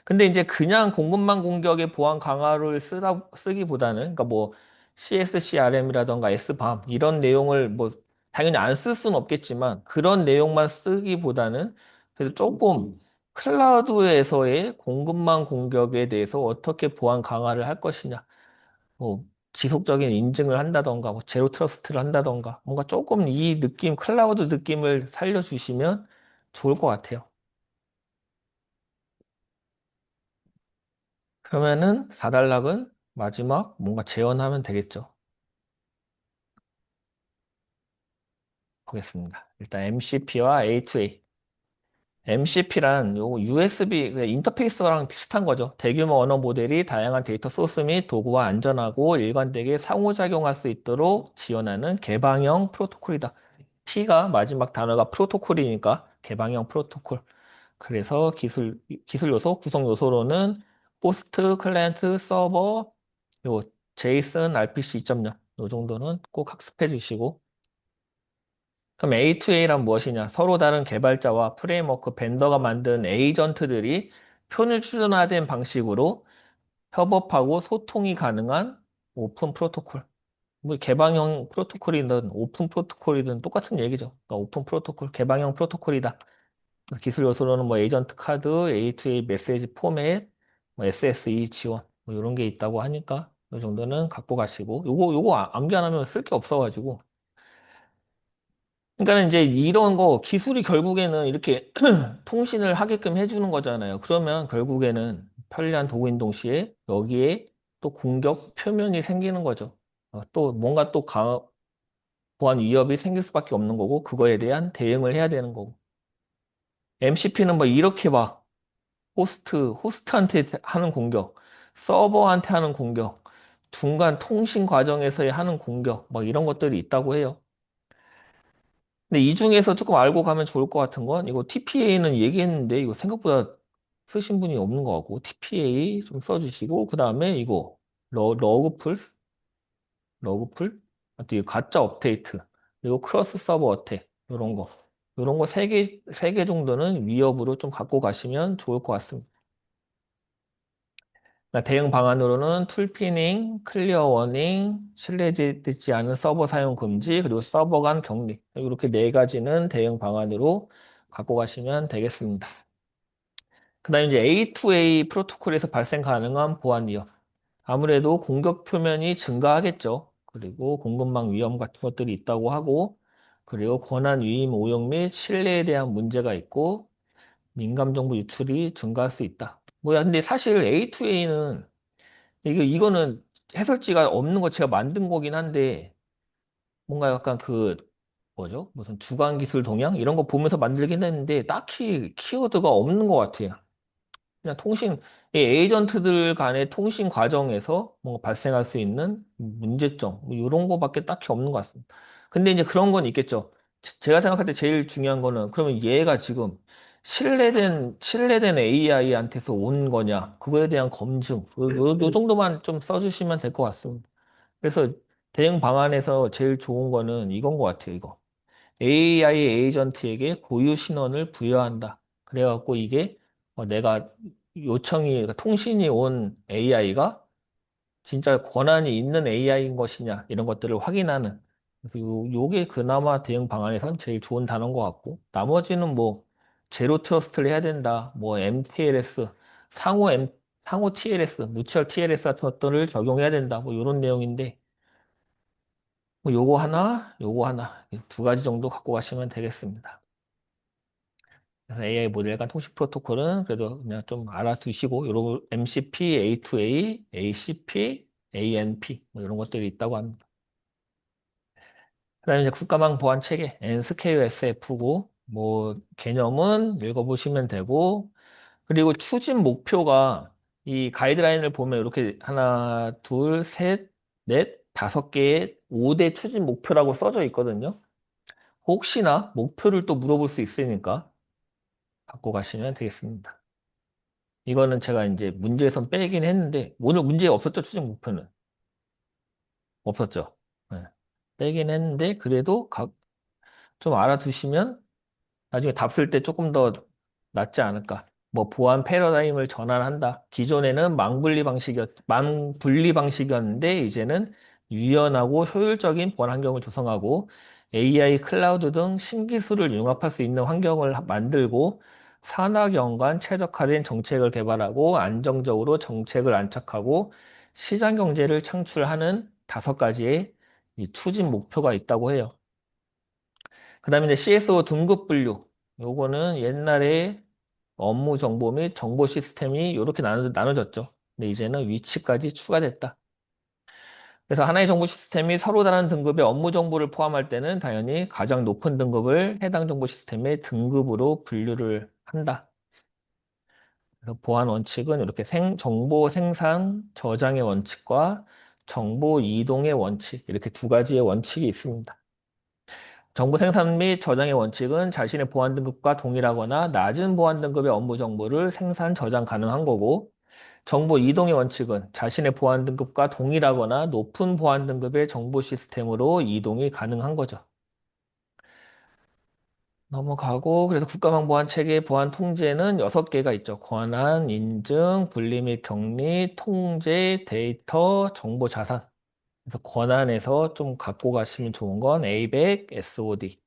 Speaker 1: 근데 이제 그냥 공급망 공격의 보안 강화를 쓰기보다는, 그러니까 뭐 CSCRM이라던가 SBAM 이런 내용을 뭐 당연히 안 쓸 수는 없겠지만 그런 내용만 쓰기보다는 그래도 조금 클라우드에서의 공급망 공격에 대해서 어떻게 보안 강화를 할 것이냐, 뭐 지속적인 인증을 한다던가, 뭐 제로 트러스트를 한다던가, 뭔가 조금 이 느낌, 클라우드 느낌을 살려주시면 좋을 것 같아요. 그러면은 4단락은 마지막 뭔가 재현하면 되겠죠. 보겠습니다. 일단 MCP와 A2A. MCP란 요 USB 그 인터페이스랑 비슷한 거죠. 대규모 언어 모델이 다양한 데이터 소스 및 도구와 안전하고 일관되게 상호작용할 수 있도록 지원하는 개방형 프로토콜이다. P가 마지막 단어가 프로토콜이니까 개방형 프로토콜. 그래서 기술 요소, 구성 요소로는 호스트, 클라이언트, 서버, 요 제이슨, RPC 2.0 요 정도는 꼭 학습해 주시고, 그럼 A2A란 무엇이냐? 서로 다른 개발자와 프레임워크 벤더가 만든 에이전트들이 표준화된 방식으로 협업하고 소통이 가능한 오픈 프로토콜. 뭐 개방형 프로토콜이든 오픈 프로토콜이든 똑같은 얘기죠. 그러니까 오픈 프로토콜, 개방형 프로토콜이다. 기술 요소로는 뭐 에이전트 카드, A2A 메시지 포맷, 뭐 SSE 지원 뭐 이런 게 있다고 하니까 이 정도는 갖고 가시고, 요거 암기 안 하면 쓸 게 없어가지고. 그러니까 이제 이런 거 기술이 결국에는 이렇게 통신을 하게끔 해주는 거잖아요. 그러면 결국에는 편리한 도구인 동시에 여기에 또 공격 표면이 생기는 거죠. 또 뭔가 또 보안 위협이 생길 수밖에 없는 거고, 그거에 대한 대응을 해야 되는 거고. MCP는 뭐 이렇게 막 호스트한테 하는 공격, 서버한테 하는 공격, 중간 통신 과정에서의 하는 공격, 막 이런 것들이 있다고 해요. 근데 이 중에서 조금 알고 가면 좋을 것 같은 건, 이거 TPA는 얘기했는데, 이거 생각보다 쓰신 분이 없는 것 같고, TPA 좀 써주시고, 그 다음에 이거, 러그풀? 러그풀? 아, 또 이거 가짜 업데이트. 그리고 크로스 서버 어택. 이런 거. 이런 거 세 개 정도는 위협으로 좀 갖고 가시면 좋을 것 같습니다. 그러니까 대응 방안으로는 툴피닝, 클리어 워닝, 신뢰되지 않은 서버 사용 금지, 그리고 서버 간 격리. 이렇게 4가지는 대응 방안으로 갖고 가시면 되겠습니다. 그 다음에 이제 A2A 프로토콜에서 발생 가능한 보안 위험. 아무래도 공격 표면이 증가하겠죠. 그리고 공급망 위험 같은 것들이 있다고 하고, 그리고 권한 위임 오용 및 신뢰에 대한 문제가 있고, 민감 정보 유출이 증가할 수 있다. 뭐야, 근데 사실 A2A는 이거는 해설지가 없는 거 제가 만든 거긴 한데, 뭔가 약간 뭐죠? 무슨 주간 기술 동향? 이런 거 보면서 만들긴 했는데, 딱히 키워드가 없는 것 같아요. 그냥 이 에이전트들 간의 통신 과정에서 뭔가 발생할 수 있는 문제점, 뭐 이런 거밖에 딱히 없는 것 같습니다. 근데 이제 그런 건 있겠죠. 제가 생각할 때 제일 중요한 거는 그러면 얘가 지금 신뢰된 AI한테서 온 거냐? 그거에 대한 검증. 요 정도만 좀 써주시면 될 것 같습니다. 그래서 대응 방안에서 제일 좋은 거는 이건 것 같아요, 이거. AI 에이전트에게 고유 신원을 부여한다. 그래갖고 이게 내가 그러니까 통신이 온 AI가 진짜 권한이 있는 AI인 것이냐 이런 것들을 확인하는 그래서 요게 그나마 대응 방안에선 제일 좋은 단어인 것 같고 나머지는 뭐 제로 트러스트를 해야 된다. 뭐 MTLS 상호 M 상호 TLS 무추얼 TLS 같은 것들을 적용해야 된다. 뭐 이런 내용인데 뭐 요거 하나 이 두 가지 정도 갖고 가시면 되겠습니다. 그래서 AI 모델 간 통신 프로토콜은 그래도 그냥 좀 알아두시고 요런 MCP, A2A, ACP, ANP 뭐 이런 것들이 있다고 합니다. 그다음에 이제 국가망 보안 체계 NSKUSF고 뭐 개념은 읽어보시면 되고 그리고 추진 목표가 이 가이드라인을 보면 이렇게 하나, 둘, 셋, 넷, 다섯 개의 5대 추진 목표라고 써져 있거든요. 혹시나 목표를 또 물어볼 수 있으니까 갖고 가시면 되겠습니다. 이거는 제가 이제 문제에선 빼긴 했는데 오늘 문제 없었죠, 추진 목표는 없었죠. 네. 빼긴 했는데 그래도 좀 알아두시면 나중에 답 쓸 때 조금 더 낫지 않을까. 뭐 보안 패러다임을 전환한다. 기존에는 망분리 방식이었는데 이제는 유연하고 효율적인 보안 환경을 조성하고 AI, 클라우드 등 신기술을 융합할 수 있는 환경을 만들고 산학 연관 최적화된 정책을 개발하고 안정적으로 정책을 안착하고 시장 경제를 창출하는 다섯 가지의 이 추진 목표가 있다고 해요. 그 다음에 이제 CSO 등급 분류. 요거는 옛날에 업무 정보 및 정보 시스템이 이렇게 나눠졌죠. 근데 이제는 위치까지 추가됐다. 그래서 하나의 정보 시스템이 서로 다른 등급의 업무 정보를 포함할 때는 당연히 가장 높은 등급을 해당 정보 시스템의 등급으로 분류를 한다. 그래서 보안 원칙은 이렇게 정보 생산, 저장의 원칙과 정보 이동의 원칙, 이렇게 두 가지의 원칙이 있습니다. 정보 생산 및 저장의 원칙은 자신의 보안 등급과 동일하거나 낮은 보안 등급의 업무 정보를 생산, 저장 가능한 거고, 정보 이동의 원칙은 자신의 보안 등급과 동일하거나 높은 보안 등급의 정보 시스템으로 이동이 가능한 거죠. 넘어가고, 그래서 국가망 보안 체계 보안 통제는 6개가 있죠. 권한, 인증, 분리 및 격리, 통제, 데이터, 정보 자산. 그래서 권한에서 좀 갖고 가시면 좋은 건 ABAC, SOD.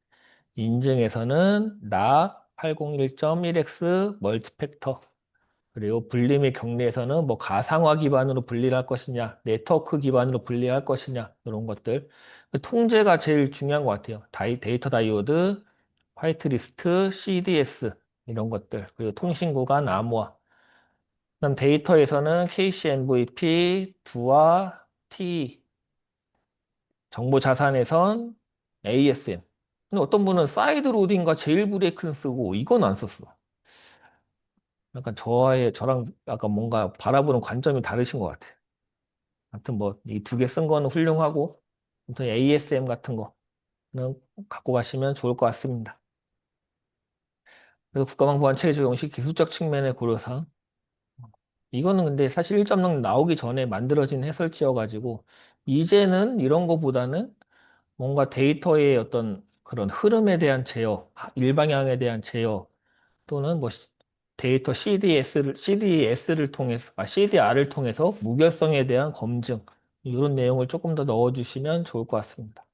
Speaker 1: 인증에서는 락 801.1x 멀티팩터 그리고 분리 및 격리에서는 뭐 가상화 기반으로 분리를 할 것이냐 네트워크 기반으로 분리할 것이냐 이런 것들 그 통제가 제일 중요한 것 같아요. 데이터 다이오드, 화이트리스트, CDS 이런 것들 그리고 통신 구간 암호화 그다음 데이터에서는 KCMVP, 두와 T 정보 자산에선 ASN. 근데 어떤 분은 사이드 로딩과 제일 브레이크는 쓰고 이건 안 썼어. 약간 저랑 약간 뭔가 바라보는 관점이 다르신 것 같아. 아무튼 뭐 이 두 개 쓴 거는 훌륭하고 아무튼 ASM 같은 거는 갖고 가시면 좋을 것 같습니다. 그래서 국가방보안 체계 적용 시 기술적 측면의 고려사항. 이거는 근데 사실 1.0 나오기 전에 만들어진 해설지여가지고 이제는 이런 거보다는 뭔가 데이터의 어떤 그런 흐름에 대한 제어, 일방향에 대한 제어 또는 뭐 데이터 CDS를 통해서, CDR을 통해서 무결성에 대한 검증 이런 내용을 조금 더 넣어주시면 좋을 것 같습니다.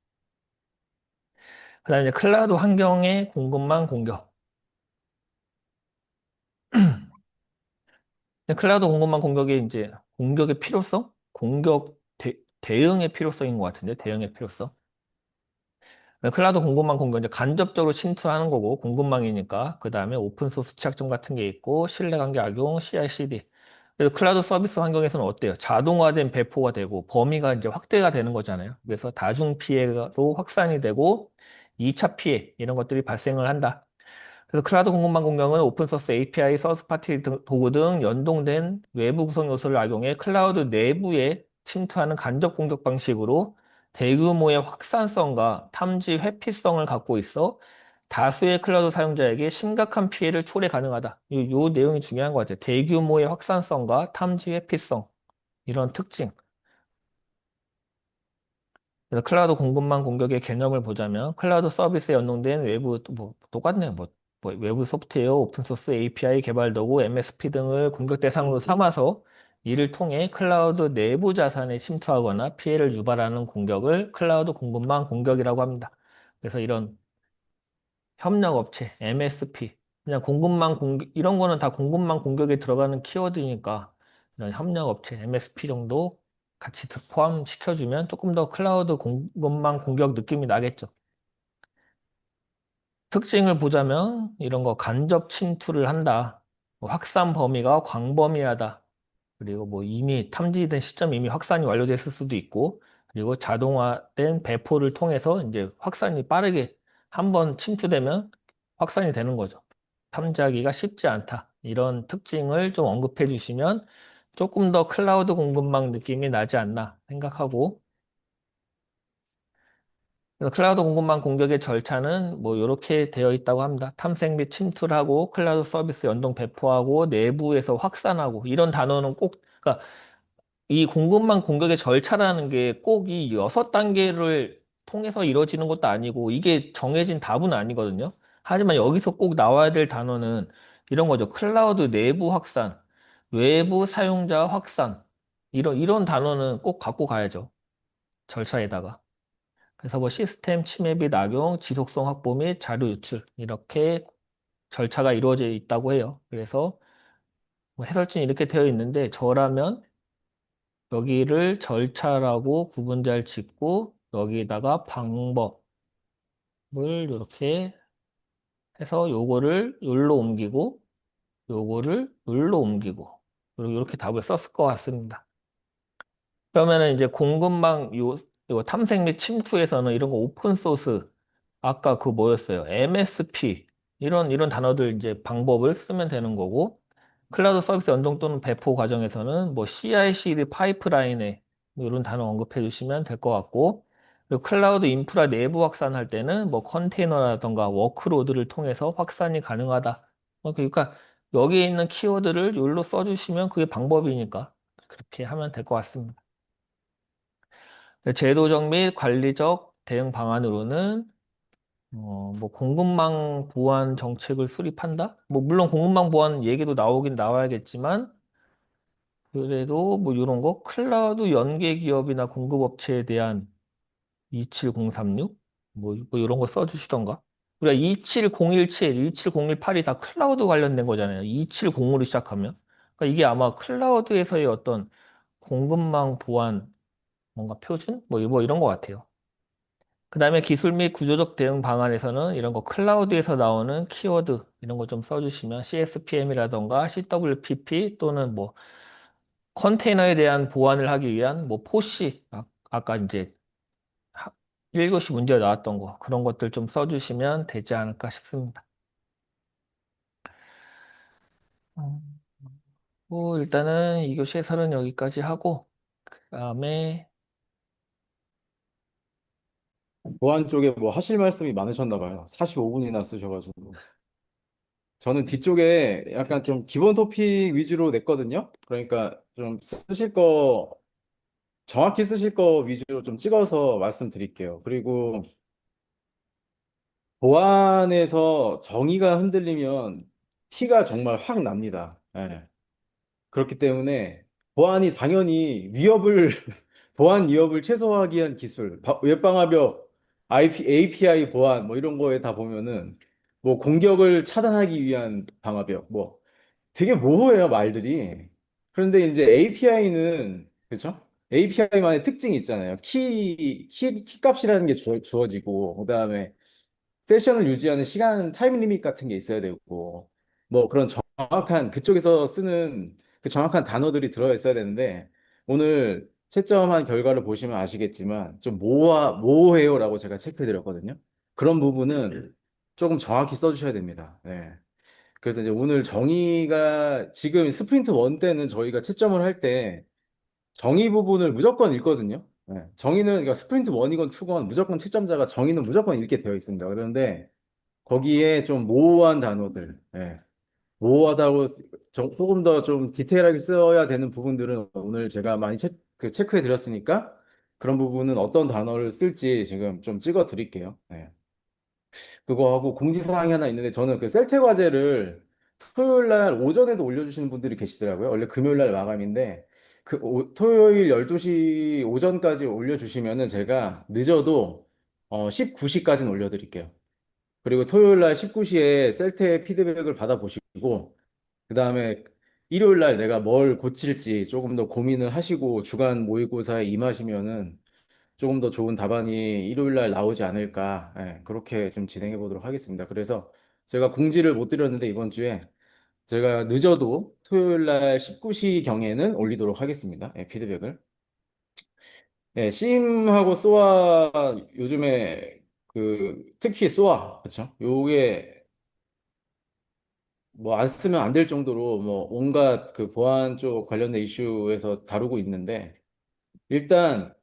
Speaker 1: 그다음에 이제 클라우드 환경의 공급망 공격. 클라우드 공급망 공격의 이제 공격의 필요성, 대응의 필요성인 것 같은데 대응의 필요성. 클라우드 공급망 공격 이제 간접적으로 침투하는 거고 공급망이니까 그 다음에 오픈소스 취약점 같은 게 있고 신뢰관계 악용 CI/CD. 그래서 클라우드 서비스 환경에서는 어때요? 자동화된 배포가 되고 범위가 이제 확대가 되는 거잖아요. 그래서 다중 피해로 확산이 되고 2차 피해 이런 것들이 발생을 한다. 그래서 클라우드 공급망 공격은 오픈소스 API, 서스파티 도구 등 연동된 외부 구성 요소를 악용해 클라우드 내부에 침투하는 간접 공격 방식으로 대규모의 확산성과 탐지 회피성을 갖고 있어 다수의 클라우드 사용자에게 심각한 피해를 초래 가능하다. 요 내용이 중요한 것 같아요. 대규모의 확산성과 탐지 회피성. 이런 특징. 그래서 클라우드 공급망 공격의 개념을 보자면 클라우드 서비스에 연동된 외부 뭐 똑같네요. 뭐 외부 소프트웨어, 오픈소스 API 개발 도구, MSP 등을 공격 대상으로 삼아서 이를 통해 클라우드 내부 자산에 침투하거나 피해를 유발하는 공격을 클라우드 공급망 공격이라고 합니다. 그래서 이런 협력업체, MSP, 그냥 공급망 공격, 이런 거는 다 공급망 공격에 들어가는 키워드니까 이런 협력업체, MSP 정도 같이 포함시켜주면 조금 더 클라우드 공급망 공격 느낌이 나겠죠. 특징을 보자면 이런 거 간접 침투를 한다. 뭐 확산 범위가 광범위하다. 그리고 뭐 이미 탐지된 시점 이미 확산이 완료됐을 수도 있고, 그리고 자동화된 배포를 통해서 이제 확산이 빠르게 한번 침투되면 확산이 되는 거죠. 탐지하기가 쉽지 않다. 이런 특징을 좀 언급해 주시면 조금 더 클라우드 공급망 느낌이 나지 않나 생각하고, 그래서 클라우드 공급망 공격의 절차는 뭐 이렇게 되어 있다고 합니다. 탐색 및 침투를 하고 클라우드 서비스 연동 배포하고 내부에서 확산하고 이런 단어는 꼭 그러니까 이 공급망 공격의 절차라는 게 꼭 이 6단계를 통해서 이루어지는 것도 아니고 이게 정해진 답은 아니거든요. 하지만 여기서 꼭 나와야 될 단어는 이런 거죠. 클라우드 내부 확산, 외부 사용자 확산 이런 단어는 꼭 갖고 가야죠. 절차에다가. 그래서 뭐 시스템 침해 및 악용, 지속성 확보 및 자료 유출 이렇게 절차가 이루어져 있다고 해요. 그래서 뭐 해설지는 이렇게 되어 있는데 저라면 여기를 절차라고 구분 잘 짓고 여기다가 방법을 이렇게 해서 요거를 요로 옮기고 요거를 요로 옮기고 그리고 이렇게 답을 썼을 것 같습니다. 그러면은 이제 공급망 요 탐색 및 침투에서는 이런 거 오픈 소스 아까 그 뭐였어요? MSP 이런 단어들 이제 방법을 쓰면 되는 거고 클라우드 서비스 연동 또는 배포 과정에서는 뭐 CI/CD 파이프라인에 뭐 이런 단어 언급해 주시면 될 것 같고 그리고 클라우드 인프라 내부 확산할 때는 뭐 컨테이너라던가 워크로드를 통해서 확산이 가능하다. 그러니까 여기에 있는 키워드를 여기로 써주시면 그게 방법이니까 그렇게 하면 될 것 같습니다. 제도적 및 관리적 대응 방안으로는 뭐 공급망 보안 정책을 수립한다? 뭐 물론 공급망 보안 얘기도 나오긴 나와야겠지만 그래도 뭐 이런 거 클라우드 연계 기업이나 공급업체에 대한 27036? 뭐 이런 거 써주시던가. 우리가 27017, 27018이 다 클라우드 관련된 거잖아요. 270으로 시작하면. 그러니까 이게 아마 클라우드에서의 어떤 공급망 보안 뭔가 표준? 뭐 이런 것 같아요. 그 다음에 기술 및 구조적 대응 방안에서는 이런 거 클라우드에서 나오는 키워드 이런 거 좀 써주시면 CSPM이라던가 CWPP 또는 뭐 컨테이너에 대한 보안을 하기 위한 뭐 포시 아까 이제 1교시 문제가 나왔던 거 그런 것들 좀 써주시면 되지 않을까 싶습니다. 음, 뭐 일단은 2교시 해설은 여기까지 하고 그 다음에
Speaker 2: 보안 쪽에 뭐 하실 말씀이 많으셨나 봐요. 45분이나 쓰셔가지고. 저는 뒤쪽에 약간 좀 기본 토픽 위주로 냈거든요. 그러니까 좀 쓰실 거, 정확히 쓰실 거 위주로 좀 찍어서 말씀드릴게요. 그리고 보안에서 정의가 흔들리면 티가 정말 확 납니다. 예. 그렇기 때문에 보안이 당연히 위협을 보안 위협을 최소화하기 위한 기술, 웹방화벽, API 보안 뭐 이런 거에 다 보면은 뭐 공격을 차단하기 위한 방화벽 뭐 되게 모호해요 말들이. 그런데 이제 API는 그렇죠? API만의 특징이 있잖아요. 키 값이라는 게 주어지고 그다음에 세션을 유지하는 시간 타임 리밋 같은 게 있어야 되고 뭐 그런 정확한 그쪽에서 쓰는 그 정확한 단어들이 들어 있어야 되는데 오늘 채점한 결과를 보시면 아시겠지만 좀 모호해요라고 제가 체크해 드렸거든요. 그런 부분은 조금 정확히 써주셔야 됩니다. 네. 그래서 이제 오늘 정의가 지금 스프린트 1 때는 저희가 채점을 할 때 정의 부분을 무조건 읽거든요. 정의는 그러니까 스프린트 1이건 2건 무조건 채점자가 정의는 무조건 읽게 되어 있습니다. 그런데 거기에 좀 모호한 단어들, 모호하다고 조금 더 좀 디테일하게 써야 되는 부분들은 오늘 제가 많이 체크해 드렸으니까 그런 부분은 어떤 단어를 쓸지 지금 좀 찍어 드릴게요. 그거 하고 공지사항이 하나 있는데 저는 그 셀태 과제를 토요일 날 오전에도 올려주시는 분들이 계시더라고요. 원래 금요일 날 마감인데 그 토요일 12시 오전까지 올려주시면은 제가 늦어도 19시까지는 올려드릴게요. 그리고 토요일 날 19시에 셀태 피드백을 받아보시고 그다음에 일요일 날 내가 뭘 고칠지 조금 더 고민을 하시고 주간 모의고사에 임하시면은 조금 더 좋은 답안이 일요일 날 나오지 않을까. 그렇게 좀 진행해 보도록 하겠습니다. 그래서 제가 공지를 못 드렸는데 이번 주에 제가 늦어도 토요일 날 19시 경에는 올리도록 하겠습니다. 피드백을. 심하고 쏘아 요즘에 그 특히 쏘아 그렇죠? 요게 뭐 안 쓰면 안 될 정도로 뭐 온갖 그 보안 쪽 관련된 이슈에서 다루고 있는데 일단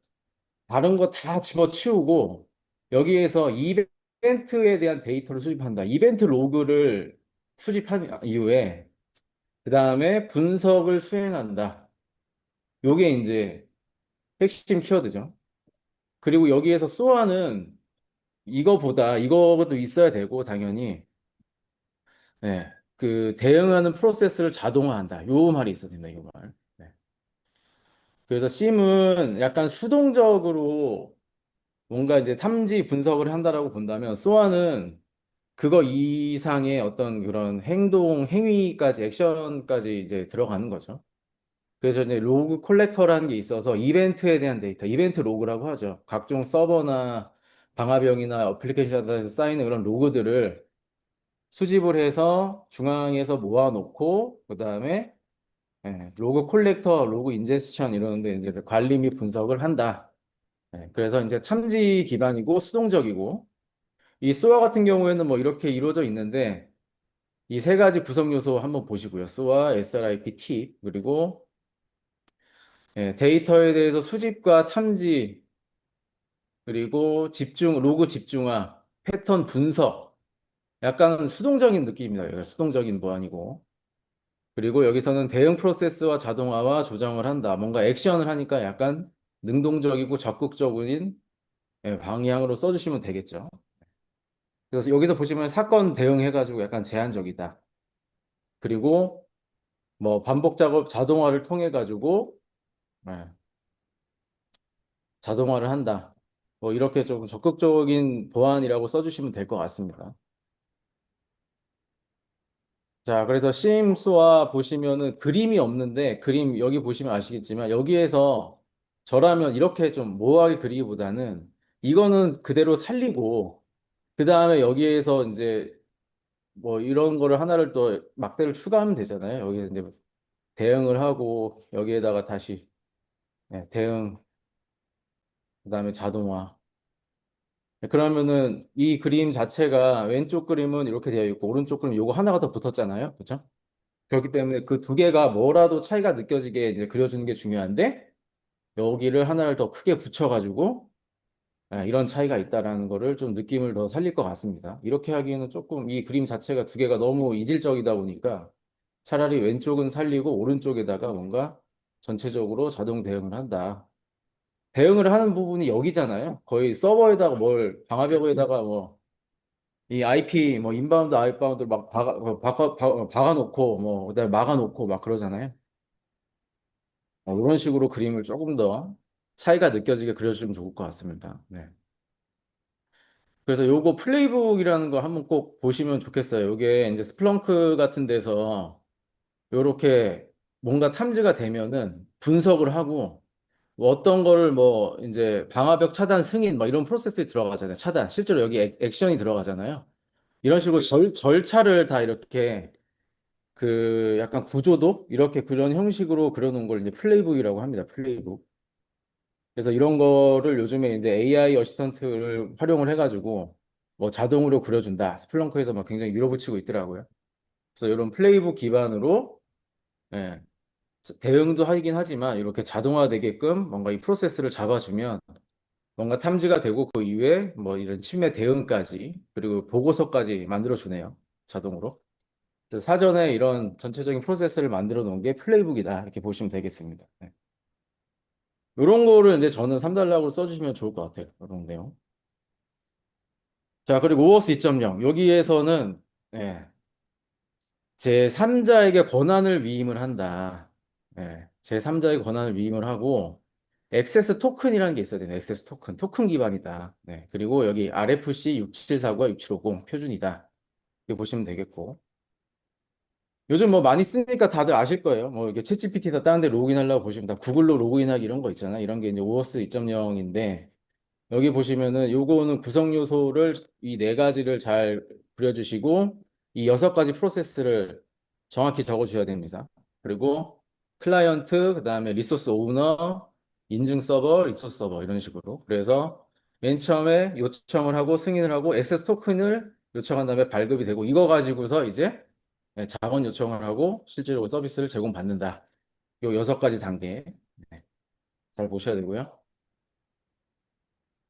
Speaker 2: 다른 거 다 집어치우고 여기에서 이벤트에 대한 데이터를 수집한다. 이벤트 로그를 수집한 이후에 그 다음에 분석을 수행한다. 요게 이제 핵심 키워드죠. 그리고 여기에서 소아는 이거보다 이거도 있어야 되고 당연히 그 대응하는 프로세스를 자동화한다. 요 말이 있어야 된다. 요 말. 그래서 심은 약간 수동적으로 뭔가 이제 탐지 분석을 한다라고 본다면 소아는 그거 이상의 어떤 그런 행동, 행위까지, 액션까지 이제 들어가는 거죠. 그래서 이제 로그 콜렉터라는 게 있어서 이벤트에 대한 데이터, 이벤트 로그라고 하죠. 각종 서버나 방화벽이나 어플리케이션에서 쌓이는 그런 로그들을 수집을 해서 중앙에서 모아놓고, 그 다음에 로그 콜렉터, 로그 인제스션 이러는데 이제 관리 및 분석을 한다. 그래서 이제 탐지 기반이고 수동적이고, 이 스와 같은 경우에는 뭐 이렇게 이루어져 있는데, 이 세 가지 구성 요소 한번 보시고요. 스와 SRIP T 그리고 데이터에 대해서 수집과 탐지 그리고 집중 로그 집중화 패턴 분석 약간 수동적인 느낌입니다. 여기가 수동적인 보안이고 그리고 여기서는 대응 프로세스와 자동화와 조정을 한다. 뭔가 액션을 하니까 약간 능동적이고 적극적인 방향으로 써주시면 되겠죠. 그래서 여기서 보시면 사건 대응해가지고 약간 제한적이다. 그리고 뭐 반복 작업 자동화를 통해 가지고 예, 자동화를 한다. 뭐 이렇게 좀 적극적인 보안이라고 써주시면 될 것 같습니다. 자, 그래서 심스와 보시면은 그림이 없는데 그림 여기 보시면 아시겠지만 여기에서 저라면 이렇게 좀 모호하게 그리기보다는 이거는 그대로 살리고 그 다음에 여기에서 이제 뭐 이런 거를 하나를 또 막대를 추가하면 되잖아요. 여기서 이제 대응을 하고 여기에다가 다시 대응 그다음에 자동화. 그러면은 이 그림 자체가 왼쪽 그림은 이렇게 되어 있고 오른쪽 그림 요거 하나가 더 붙었잖아요. 그렇죠? 그렇기 때문에 그 두 개가 뭐라도 차이가 느껴지게 이제 그려주는 게 중요한데 여기를 하나를 더 크게 붙여가지고 이런 차이가 있다라는 거를 좀 느낌을 더 살릴 것 같습니다. 이렇게 하기에는 조금 이 그림 자체가 두 개가 너무 이질적이다 보니까 차라리 왼쪽은 살리고 오른쪽에다가 뭔가 전체적으로 자동 대응을 한다. 대응을 하는 부분이 여기잖아요. 거의 서버에다가 뭘 방화벽에다가 뭐 이 IP 뭐 인바운드 아웃바운드 막 박아놓고 뭐 그다음에 막아놓고 막 그러잖아요. 이런 식으로 그림을 조금 더 차이가 느껴지게 그려주시면 좋을 것 같습니다. 그래서 요거 플레이북이라는 거 한번 꼭 보시면 좋겠어요. 요게 이제 스플렁크 같은 데서 요렇게 뭔가 탐지가 되면은 분석을 하고 뭐 어떤 거를 뭐 이제 방화벽 차단 승인 뭐 이런 프로세스에 들어가잖아요. 차단. 실제로 여기 액션이 들어가잖아요. 이런 식으로 절차를 다 이렇게 그 약간 구조도 이렇게 그런 형식으로 그려놓은 걸 이제 플레이북이라고 합니다. 플레이북. 그래서 이런 거를 요즘에 이제 AI 어시스턴트를 활용을 해가지고 뭐 자동으로 그려준다. 스플렁크에서 막 굉장히 밀어붙이고 있더라고요. 그래서 이런 플레이북 기반으로 예, 대응도 하긴 하지만 이렇게 자동화되게끔 뭔가 이 프로세스를 잡아주면 뭔가 탐지가 되고 그 이후에 뭐 이런 침해 대응까지 그리고 보고서까지 만들어주네요. 자동으로. 그래서 사전에 이런 전체적인 프로세스를 만들어 놓은 게 플레이북이다. 이렇게 보시면 되겠습니다. 네. 이런 거를 이제 저는 3단락으로 써주시면 좋을 것 같아요. 이런 내용. 자, 그리고 오어스 2.0. 여기에서는 예, 제3자에게 권한을 위임을 한다. 예, 제3자에게 권한을 위임을 하고 액세스 토큰이라는 게 있어야 돼요. 액세스 토큰. 토큰 기반이다. 네. 그리고 여기 RFC 6749와 6750 표준이다. 이렇게 보시면 되겠고. 요즘 뭐 많이 쓰니까 다들 아실 거예요. 뭐 이게 챗GPT나 다른 데 로그인하려고 보시면 다 구글로 로그인하기 이런 거 있잖아요. 이런 게 이제 오어스 2.0인데 여기 보시면은 요거는 구성 요소를 이 네 가지를 잘 그려주시고 이 여섯 가지 프로세스를 정확히 적어주셔야 됩니다. 그리고 클라이언트, 그다음에 리소스 오너, 인증 서버, 리소스 서버 이런 식으로. 그래서 맨 처음에 요청을 하고 승인을 하고 액세스 토큰을 요청한 다음에 발급이 되고 이거 가지고서 이제 자원 요청을 하고 실제로 서비스를 제공받는다. 요 여섯 가지 단계 네, 잘 보셔야 되고요.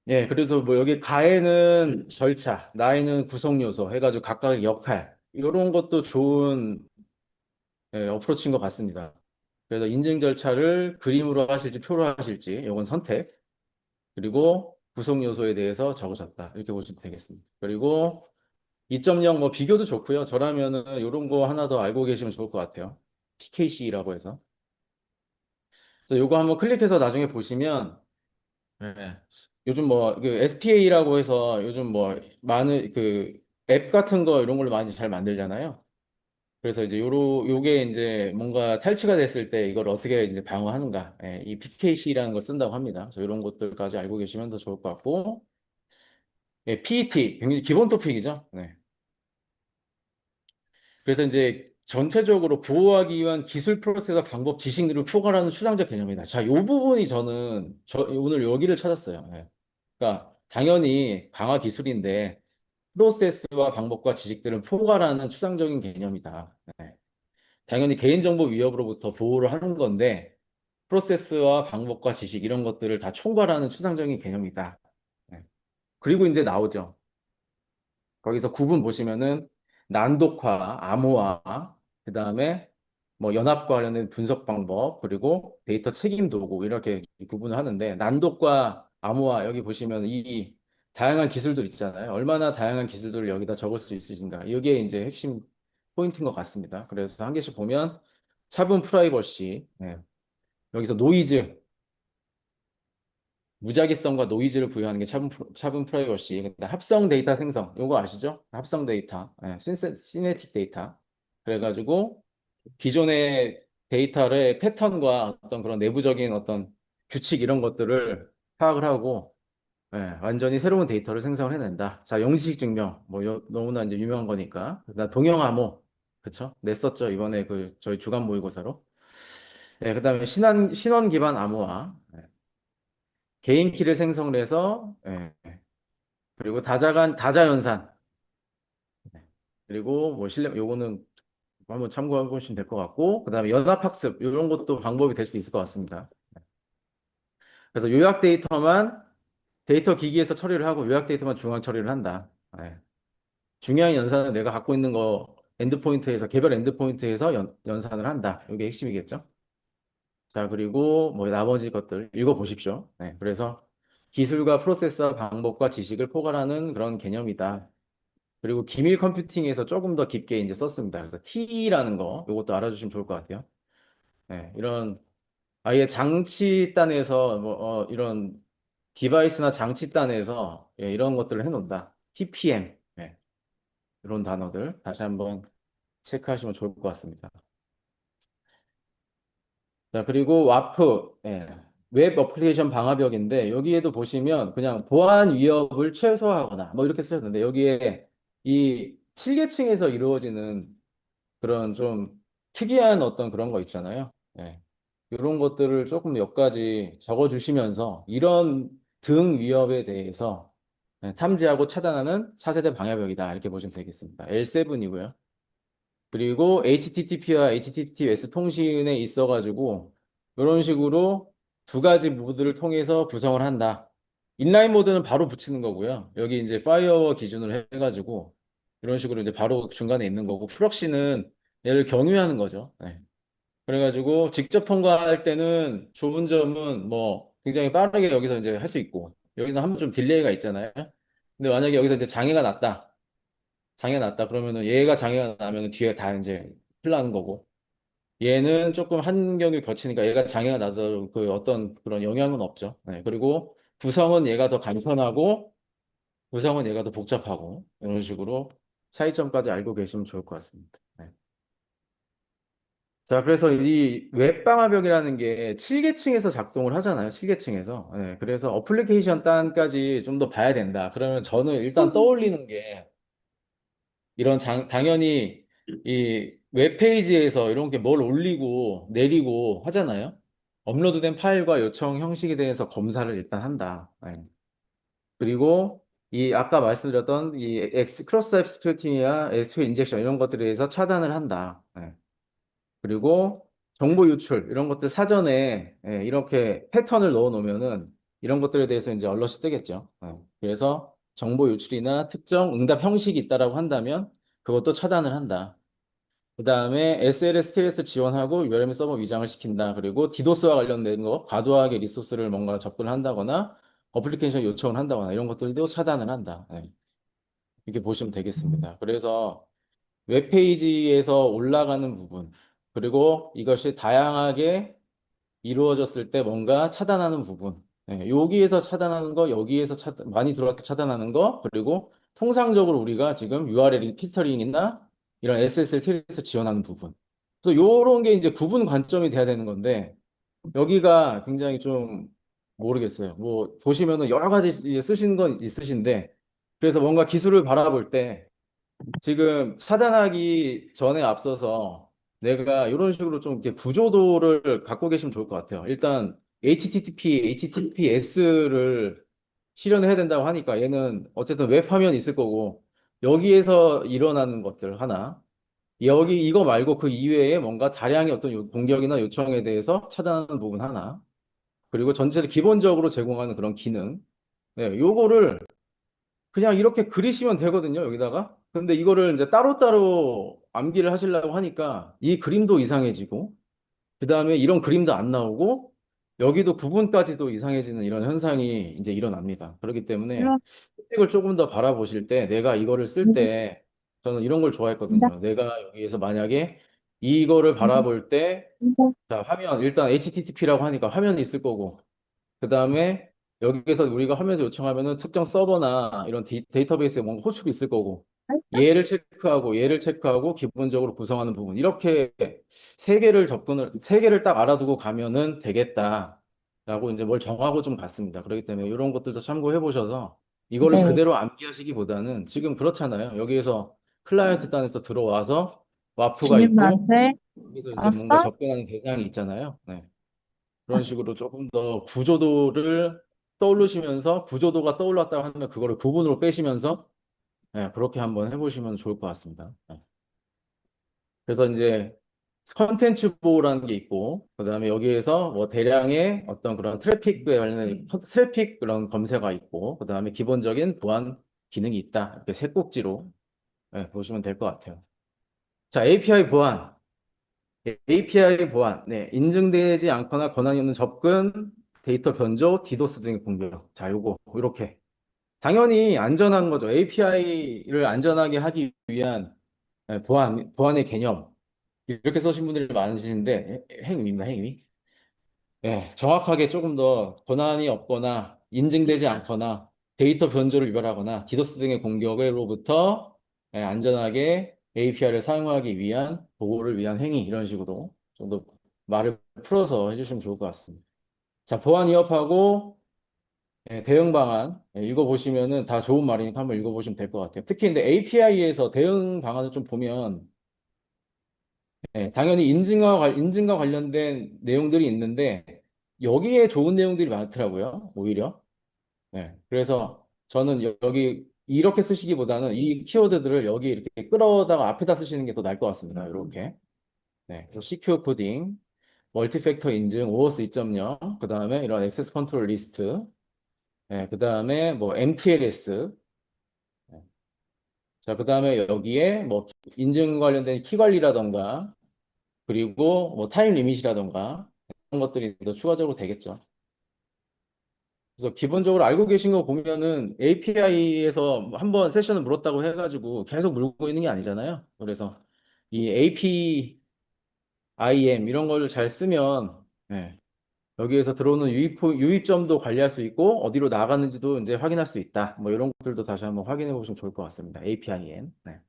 Speaker 2: 예, 그래서 뭐 여기 가에는 절차, 나에는 구성 요소 해가지고 각각의 역할 이런 것도 좋은 어프로치인 것 같습니다. 그래서 인증 절차를 그림으로 하실지 표로 하실지 이건 선택 그리고 구성 요소에 대해서 적으셨다 이렇게 보시면 되겠습니다. 그리고 2.0 뭐 비교도 좋고요. 저라면은 이런 거 하나 더 알고 계시면 좋을 것 같아요. PKC라고 해서. 그래서 요거 한번 클릭해서 나중에 보시면 네. 요즘 뭐 그 SPA라고 해서 요즘 뭐 많은 그 앱 같은 거 이런 걸로 많이 잘 만들잖아요. 그래서 이제 요게 이제 뭔가 탈취가 됐을 때 이걸 어떻게 이제 방어하는가. 예, 이 PKC라는 걸 쓴다고 합니다. 그래서 이런 것들까지 알고 계시면 더 좋을 것 같고. 예, PET 굉장히 기본 토픽이죠. 네. 그래서 이제 전체적으로 보호하기 위한 기술 프로세스와 방법, 지식들을 포괄하는 추상적 개념이다. 자, 요 부분이 저는 오늘 여기를 찾았어요. 예. 그러니까 당연히 강화 기술인데 프로세스와 방법과 지식들은 포괄하는 추상적인 개념이다. 네. 당연히 개인정보 위협으로부터 보호를 하는 건데 프로세스와 방법과 지식 이런 것들을 다 총괄하는 추상적인 개념이다. 네. 그리고 이제 나오죠. 거기서 구분 보시면은 난독화, 암호화, 그다음에 뭐 연합과 관련된 분석 방법, 그리고 데이터 책임 도구 이렇게 구분을 하는데 난독과 암호화 여기 보시면 이 다양한 기술들 있잖아요. 얼마나 다양한 기술들을 여기다 적을 수 있으신가. 이게 이제 핵심 포인트인 것 같습니다. 그래서 한 개씩 보면 차분 프라이버시, 예. 여기서 노이즈, 무작위성과 노이즈를 부여하는 게 차분 프라이버시. 그다음 합성 데이터 생성. 요거 아시죠? 합성 데이터. 예, 시네틱 데이터. 그래가지고 기존의 데이터의 패턴과 어떤 그런 내부적인 어떤 규칙 이런 것들을 파악을 하고 예, 완전히 새로운 데이터를 생성을 해낸다. 자, 영지식 증명. 뭐 너무나 이제 유명한 거니까. 그다음 동형 암호. 그쵸? 냈었죠. 이번에 그 저희 주간 모의고사로. 예, 그다음에 신원 기반 암호화. 예, 개인 키를 생성을 해서 예, 그리고 다자 연산. 네. 그리고 뭐 실력 요거는 한번 참고해 보시면 될 것 같고 그다음에 연합 학습 이런 것도 방법이 될 수 있을 것 같습니다. 그래서 요약 데이터만 데이터 기기에서 처리를 하고 요약 데이터만 중앙 처리를 한다. 네. 중요한 연산은 내가 갖고 있는 거 엔드포인트에서 개별 엔드포인트에서 연산을 한다. 이게 핵심이겠죠. 자, 그리고 뭐 나머지 것들 읽어 보십시오. 네. 그래서 기술과 프로세서 방법과 지식을 포괄하는 그런 개념이다. 그리고 기밀 컴퓨팅에서 조금 더 깊게 이제 썼습니다. 그래서 T라는 거, 이것도 알아주시면 좋을 것 같아요. 네, 이런 아예 장치단에서 뭐 이런 디바이스나 장치단에서 예, 이런 것들을 해놓는다. TPM, 예, 이런 단어들 다시 한번 체크하시면 좋을 것 같습니다. 자, 그리고 와프, 예, 웹 어플리케이션 방화벽인데 여기에도 보시면 그냥 보안 위협을 최소화하거나 뭐 이렇게 쓰셨는데 여기에 이 7계층에서 이루어지는 그런 좀 특이한 어떤 그런 거 있잖아요. 예. 이런 것들을 조금 몇 가지 적어주시면서 이런 등 위협에 대해서 탐지하고 차단하는 차세대 방야벽이다. 이렇게 보시면 되겠습니다. L7이고요. 그리고 HTTP와 HTTPS 통신에 있어가지고 이런 식으로 두 가지 모드를 통해서 구성을 한다. 인라인 모드는 바로 붙이는 거고요. 여기 이제 파이어워 기준으로 해가지고 이런 식으로 이제 바로 중간에 있는 거고 프록시는 얘를 경유하는 거죠. 네. 그래가지고 직접 통과할 때는 좋은 점은 뭐 굉장히 빠르게 여기서 이제 할 수 있고 여기는 한 번 좀 딜레이가 있잖아요. 근데 만약에 여기서 이제 장애가 났다. 장애가 났다. 그러면은 얘가 장애가 나면 뒤에 다 이제 흘러가는 거고 얘는 조금 환경이 거치니까 얘가 장애가 나도 그 어떤 그런 영향은 없죠. 네. 그리고 구성은 얘가 더 간편하고 구성은 얘가 더 복잡하고 이런 식으로 차이점까지 알고 계시면 좋을 것 같습니다. 네. 자, 그래서 이 웹방화벽이라는 게 7계층에서 작동을 하잖아요. 7계층에서. 네, 그래서 어플리케이션 단까지 좀 더 봐야 된다. 그러면 저는 일단 떠올리는 게 이런 당연히 이 웹페이지에서 이런 게 뭘 올리고 내리고 하잖아요. 업로드된 파일과 요청 형식에 대해서 검사를 일단 한다. 네. 그리고 이 아까 말씀드렸던 이 크로스 앱 스크래팅이나 SQL 인젝션 이런 것들에 대해서 차단을 한다. 네. 그리고 정보 유출 이런 것들 사전에 이렇게 패턴을 넣어 놓으면은 이런 것들에 대해서 이제 얼럿이 뜨겠죠. 그래서 정보 유출이나 특정 응답 형식이 있다라고 한다면 그것도 차단을 한다. 그다음에 SLS, TLS 지원하고 URM 서버 위장을 시킨다. 그리고 디도스와 관련된 거 과도하게 리소스를 뭔가 접근을 한다거나 어플리케이션 요청을 한다거나 이런 것들도 차단을 한다. 이렇게 보시면 되겠습니다. 그래서 웹페이지에서 올라가는 부분, 그리고 이것이 다양하게 이루어졌을 때 뭔가 차단하는 부분, 여기에서 차단하는 거, 여기에서 많이 들어와서 차단하는 거, 그리고 통상적으로 우리가 지금 URL 필터링이나 이런 SSL, TLS 지원하는 부분. 그래서 요런 게 이제 구분 관점이 돼야 되는 건데, 여기가 굉장히 좀 모르겠어요. 뭐, 보시면은 여러 가지 쓰시는 건 있으신데, 그래서 뭔가 기술을 바라볼 때, 지금 차단하기 전에 앞서서 내가 이런 식으로 좀 이렇게 구조도를 갖고 계시면 좋을 것 같아요. 일단 HTTP, HTTPS를 실현해야 된다고 하니까 얘는 어쨌든 웹 화면이 있을 거고 여기에서 일어나는 것들 하나. 여기 이거 말고 그 이외에 뭔가 다량의 어떤 공격이나 요청에 대해서 차단하는 부분 하나. 그리고 전체를 기본적으로 제공하는 그런 기능. 네, 요거를 그냥 이렇게 그리시면 되거든요, 여기다가. 근데 이거를 이제 따로따로 암기를 하시려고 하니까 이 그림도 이상해지고, 그 다음에 이런 그림도 안 나오고, 여기도 구분까지도 이상해지는 이런 현상이 이제 일어납니다. 그렇기 때문에 을 조금 더 바라보실 때 내가 이거를 쓸 때 저는 이런 걸 좋아했거든요. 내가 여기에서 만약에 이거를 바라볼 때, 자, 화면, 일단 HTTP라고 하니까 화면이 있을 거고, 그 다음에 여기서 우리가 화면에서 요청하면은 특정 서버나 이런 데이터베이스에 뭔가 호출이 있을 거고 얘를 체크하고 기본적으로 구성하는 부분 이렇게 세 개를 딱 알아두고 가면은 되겠다라고 이제 뭘 정하고 좀 갔습니다. 그렇기 때문에 이런 것들도 참고해 보셔서 이거를
Speaker 3: 네,
Speaker 2: 그대로 암기하시기보다는 지금 그렇잖아요. 여기에서 클라이언트 단에서 들어와서 와프가 있고
Speaker 3: 지은이한테
Speaker 2: 여기서 이제 뭔가
Speaker 3: 알았어?
Speaker 2: 접근하는 대상이 있잖아요. 네. 그런 식으로 조금 더 구조도를 떠올리시면서 구조도가 떠올랐다고 하면 그거를 구분으로 빼시면서 그렇게 한번 해보시면 좋을 것 같습니다. 그래서 이제 컨텐츠 보호라는 게 있고 그다음에 여기에서 뭐 대량의 어떤 그런 트래픽에 관련된 트래픽 그런 검사가 있고 그다음에 기본적인 보안 기능이 있다. 이렇게 세 꼭지로 보시면 될 것 같아요. 자, API 보안. API 보안, 인증되지 않거나 권한이 없는 접근, 데이터 변조, 디도스 등의 공격. 자, 요거, 이렇게. 당연히 안전한 거죠. API를 안전하게 하기 위한 보안의 개념. 이렇게 써신 분들이 많으시는데, 행위입니다, 행위. 정확하게 조금 더 권한이 없거나 인증되지 않거나 데이터 변조를 유발하거나 디도스 등의 공격으로부터 안전하게 API를 사용하기 위한 보호를 위한 행위 이런 식으로 좀 더 말을 풀어서 해주시면 좋을 것 같습니다. 자, 보안 위협하고 대응 방안 읽어보시면은 다 좋은 말이니까 한번 읽어보시면 될 것 같아요. 특히 근데 API에서 대응 방안을 좀 보면 당연히 인증과 관련된 내용들이 있는데 여기에 좋은 내용들이 많더라고요. 오히려. 그래서 저는 여기 이렇게 쓰시기보다는 이 키워드들을 여기 이렇게 끌어다가 앞에다 쓰시는 게 더 나을 것 같습니다. 이렇게. 네. 시큐어 코딩, 멀티팩터 인증, OAuth 2.0, 그 다음에 이런 액세스 컨트롤 리스트, 네. 그 다음에 뭐 MPLS, 자, 그 다음에 여기에 뭐 인증 관련된 키 관리라던가, 그리고 뭐 타임 리밋이라던가, 이런 것들이 더 추가적으로 되겠죠. 그래서 기본적으로 알고 계신 거 보면은 API에서 한번 세션을 물었다고 해가지고 계속 물고 있는 게 아니잖아요. 그래서 이 APIM 이런 걸 잘 쓰면 예, 여기에서 들어오는 유입점도 관리할 수 있고 어디로 나가는지도 이제 확인할 수 있다. 뭐 이런 것들도 다시 한번 확인해 보시면 좋을 것 같습니다. APIM. 네.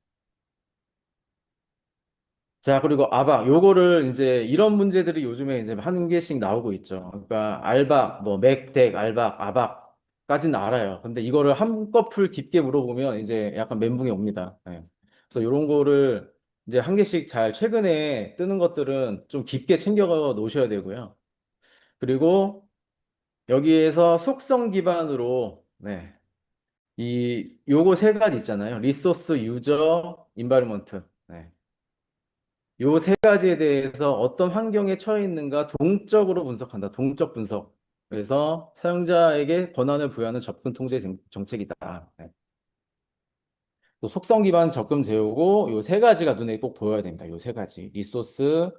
Speaker 2: 자, 그리고 아박, 요거를 이제 이런 문제들이 요즘에 이제 한 개씩 나오고 있죠. 그러니까 알박, 뭐 맥덱, 알박, 아박까지는 알아요. 근데 이거를 한꺼풀 깊게 물어보면 이제 약간 멘붕이 옵니다. 예. 그래서 이런 거를 이제 한 개씩 잘 최근에 뜨는 것들은 좀 깊게 챙겨 놓으셔야 되고요. 그리고 여기에서 속성 기반으로 네. 요거 세 가지 있잖아요. 리소스, 유저, 인바이러먼트. 네. 요 세 가지에 대해서 어떤 환경에 처해 있는가 동적으로 분석한다. 동적 분석. 그래서 사용자에게 권한을 부여하는 접근 통제 정책이다. 네. 또 속성 기반 접근 제어고 요 세 가지가 눈에 꼭 보여야 됩니다. 요 세 가지. 리소스,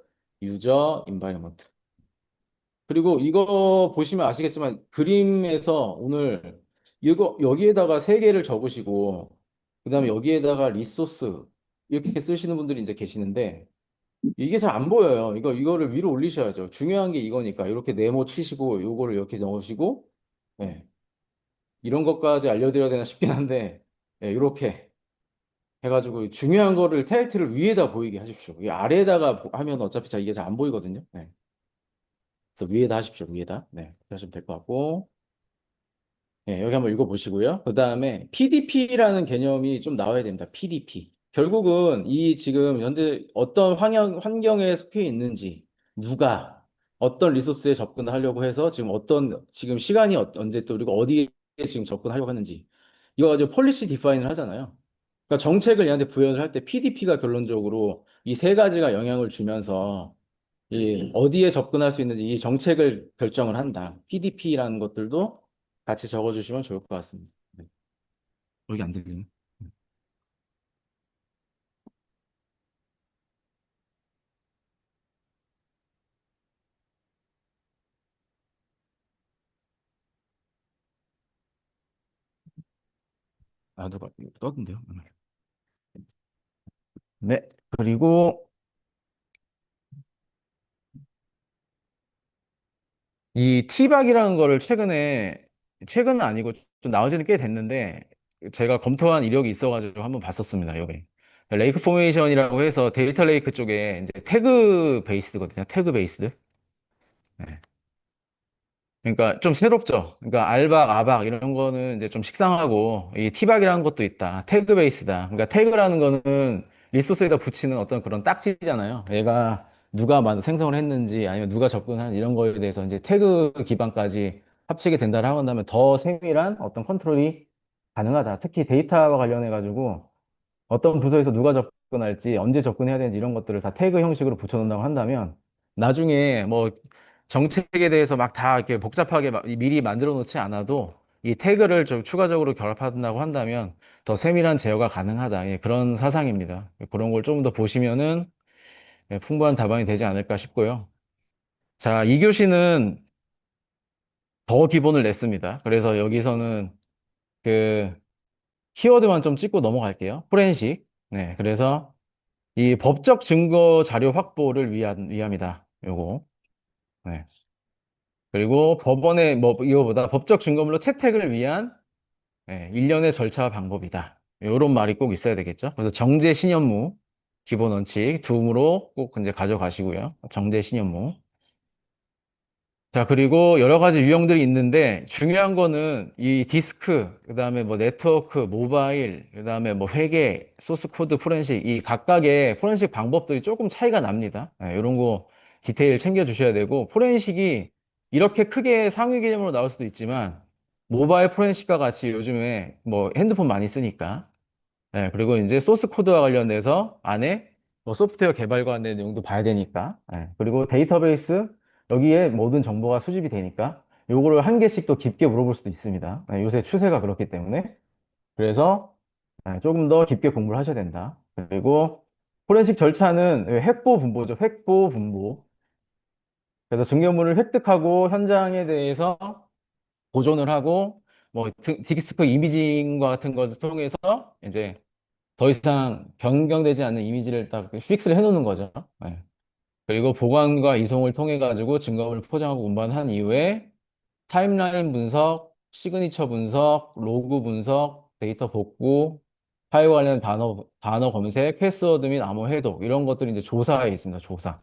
Speaker 2: 유저, 인바이러먼트. 그리고 이거 보시면 아시겠지만 그림에서 오늘 이거 여기에다가 세 개를 적으시고 그다음에 여기에다가 리소스 이렇게 쓰시는 분들이 이제 계시는데 이게 잘 안 보여요. 이거를 위로 올리셔야죠. 중요한 게 이거니까. 이렇게 네모 치시고, 요거를 이렇게 넣으시고, 예. 이런 것까지 알려드려야 되나 싶긴 한데, 예, 이렇게 해가지고 중요한 거를 타이틀을 위에다 보이게 하십시오. 이 아래에다가 하면 어차피 이게 잘 안 보이거든요. 네. 그래서 위에다 하십시오. 위에다. 네. 그렇게 하시면 될 것 같고. 네, 여기 한번 읽어보시고요. 그 다음에 PDP라는 개념이 좀 나와야 됩니다. PDP. 결국은 이 지금 현재 어떤 환경에 속해 있는지, 누가 어떤 리소스에 접근하려고 해서 지금 지금 시간이 언제 또 그리고 어디에 지금 접근하려고 하는지, 이거 가지고 폴리시 디파인을 하잖아요. 그러니까 정책을 얘한테 부여를 할 때 PDP가 결론적으로 이 세 가지가 영향을 주면서 이 어디에 접근할 수 있는지 이 정책을 결정을 한다. PDP라는 것들도 같이 적어주시면 좋을 것 같습니다. 네. 여기 안 들리네. 아, 누가 이거 떴는데요? 네. 그리고 이 티박이라는 거를 최근은 아니고 좀 나온 지는 꽤 됐는데, 제가 검토한 이력이 있어가지고 한번 봤었습니다, 여기. 레이크 포메이션이라고 해서 데이터 레이크 쪽에 이제 태그 베이스거든요, 태그 베이스드. 네. 그러니까 좀 새롭죠. 그러니까 알박, 아박 이런 거는 이제 좀 식상하고 이 티박이라는 것도 있다. 태그 베이스다. 그러니까 태그라는 거는 리소스에다 붙이는 어떤 그런 딱지잖아요. 얘가 누가 생성을 했는지 아니면 누가 접근한 이런 거에 대해서 이제 태그 기반까지 합치게 된다고 한다면 더 세밀한 어떤 컨트롤이 가능하다. 특히 데이터와 관련해 가지고 어떤 부서에서 누가 접근할지, 언제 접근해야 되는지 이런 것들을 다 태그 형식으로 붙여놓는다고 한다면 나중에 뭐 정책에 대해서 막 다 이렇게 복잡하게 미리 만들어 놓지 않아도 이 태그를 좀 추가적으로 결합한다고 한다면 더 세밀한 제어가 가능하다. 예, 그런 사상입니다. 그런 걸 좀 더 보시면은 예, 풍부한 답안이 되지 않을까 싶고요. 자, 2교시는 더 기본을 냈습니다. 그래서 여기서는 그 키워드만 좀 찍고 넘어갈게요. 포렌식. 네, 그래서 이 법적 증거 자료 확보를 위함이다. 요거. 네. 그리고 법원의 뭐 이거보다 법적 증거물로 채택을 위한 일련의 절차와 방법이다. 요런 말이 꼭 있어야 되겠죠. 그래서 정제 신현무 기본 원칙 둠으로 꼭 이제 가져가시고요. 정제 신현무. 자, 그리고 여러 가지 유형들이 있는데 중요한 거는 이 디스크, 그다음에 뭐 네트워크, 모바일, 그다음에 뭐 회계, 소스 코드 포렌식 이 각각의 포렌식 방법들이 조금 차이가 납니다. 이런 거 디테일 챙겨 주셔야 되고 포렌식이 이렇게 크게 상위 개념으로 나올 수도 있지만
Speaker 3: 모바일 포렌식과 같이 요즘에 뭐 핸드폰 많이 쓰니까. 예, 그리고 이제 소스 코드와 관련돼서 안에 뭐 소프트웨어 개발과 관련된 내용도 봐야 되니까. 예, 그리고 데이터베이스 여기에 모든 정보가 수집이 되니까 요거를 한 개씩 또 깊게 물어볼 수도 있습니다. 예, 요새 추세가 그렇기 때문에. 그래서 조금 더 깊게 공부를 하셔야 된다. 그리고 포렌식 절차는 획보 분보죠. 획보 분보. 그래서 증거물을 획득하고 현장에 대해서 보존을 하고 뭐 디스크 이미징과 같은 것을 통해서 이제 더 이상 변경되지 않는 이미지를 딱 픽스를 해놓는 거죠. 네. 그리고 보관과 이송을 통해 가지고 증거물을 포장하고 운반한 이후에 타임라인 분석, 시그니처 분석, 로그 분석, 데이터 복구, 파일 관련 단어 검색, 패스워드 및 암호 해독 이런 것들이 이제 조사에 있습니다. 조사.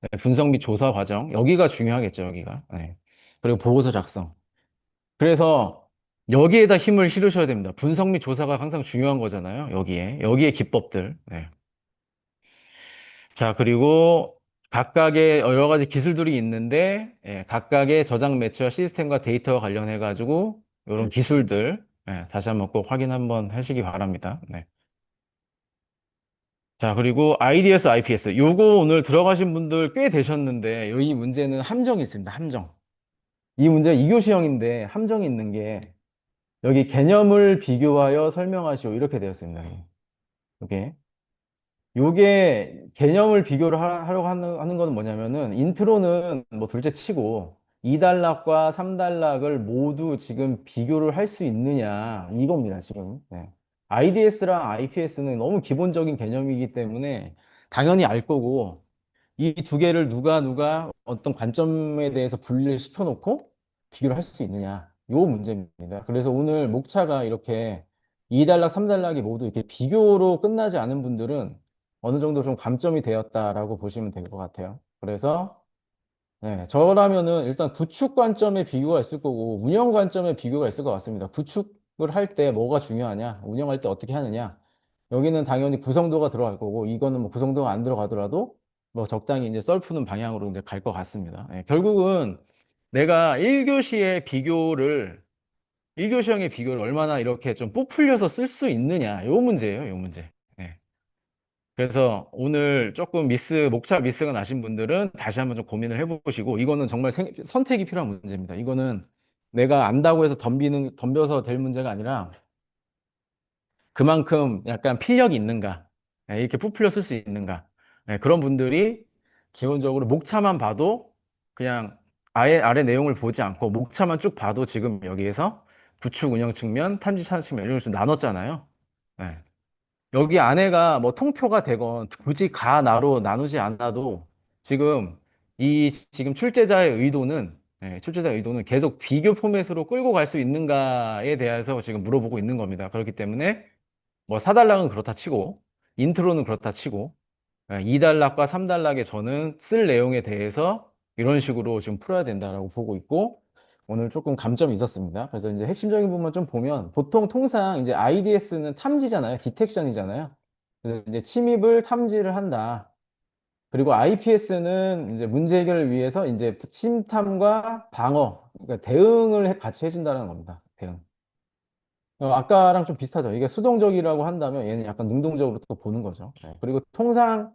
Speaker 3: 네, 분석 및 조사 과정. 여기가 중요하겠죠, 여기가. 네. 그리고 보고서 작성. 그래서 여기에다 힘을 실으셔야 됩니다. 분석 및 조사가 항상 중요한 거잖아요. 여기에 기법들. 네. 자, 그리고 각각의 여러 가지 기술들이 있는데, 각각의 저장 매치와 시스템과 데이터와 관련해가지고, 이런 기술들, 다시 한번 꼭 확인 한번 하시기 바랍니다. 네. 자, 그리고 IDS, IPS. 요거 오늘 들어가신 분들 꽤 되셨는데, 이 문제는 함정이 있습니다. 함정. 이 문제 2교시형인데, 함정이 있는 게, 여기 개념을 비교하여 설명하시오. 이렇게 되었습니다. 이게. 요게 개념을 비교를 하려고 하는 거는 뭐냐면은 인트로는 뭐 둘째 치고 2단락과 3단락을 모두 지금 비교를 할 수 있느냐 이겁니다, 지금. 네. IDS랑 IPS는 너무 기본적인 개념이기 때문에 당연히 알 거고 이 두 개를 누가 어떤 관점에 대해서 분리를 시켜놓고 비교를 할 수 있느냐. 요 문제입니다. 그래서 오늘 목차가 이렇게 2단락, 3단락이 모두 이렇게 비교로 끝나지 않은 분들은 어느 정도 좀 감점이 되었다라고 보시면 될 것 같아요. 그래서 저라면은 일단 구축 관점의 비교가 있을 거고 운영 관점의 비교가 있을 것 같습니다. 구축을 할 때 뭐가 중요하냐, 운영할 때 어떻게 하느냐. 여기는 당연히 구성도가 들어갈 거고 이거는 뭐 구성도가 안 들어가더라도 뭐 적당히 이제 썰푸는 방향으로 이제 갈 것 같습니다. 결국은 내가 1교시의 비교를 1교시형의 비교를 얼마나 이렇게 좀 부풀려서 쓸 수 있느냐 요 문제예요, 요 문제. 예. 그래서 오늘 조금 목차 미스가 나신 분들은 다시 한번 좀 고민을 해보시고, 이거는 정말 선택이 필요한 문제입니다. 이거는 내가 안다고 해서 덤벼서 될 문제가 아니라 그만큼 약간 필력이 있는가, 이렇게 부풀려 쓸 수 있는가, 그런 분들이 기본적으로 목차만 봐도 그냥 아래 내용을 보지 않고 목차만 쭉 봐도 지금 여기에서 구축 운영 측면, 탐지 차단 측면 이런 식으로 나눴잖아요. 예. 여기 안에가 뭐 통표가 되건 굳이 가, 나로 나누지 않아도 지금 지금 출제자의 의도는 계속 비교 포맷으로 끌고 갈 수 있는가에 대해서 지금 물어보고 있는 겁니다. 그렇기 때문에 뭐 4단락은 그렇다 치고 인트로는 그렇다 치고 2단락과 3단락에 저는 쓸 내용에 대해서 이런 식으로 좀 풀어야 된다라고 보고 있고 오늘 조금 감점이 있었습니다. 그래서 이제 핵심적인 부분만 좀 보면 보통 통상 이제 IDS는 탐지잖아요. 디텍션이잖아요. 그래서 이제 침입을 탐지를 한다. 그리고 IPS는 이제 문제 해결을 위해서 이제 침탐과 방어, 그러니까 대응을 같이 해준다는 겁니다. 대응. 아까랑 좀 비슷하죠. 이게 수동적이라고 한다면 얘는 약간 능동적으로 또 보는 거죠. 그리고 통상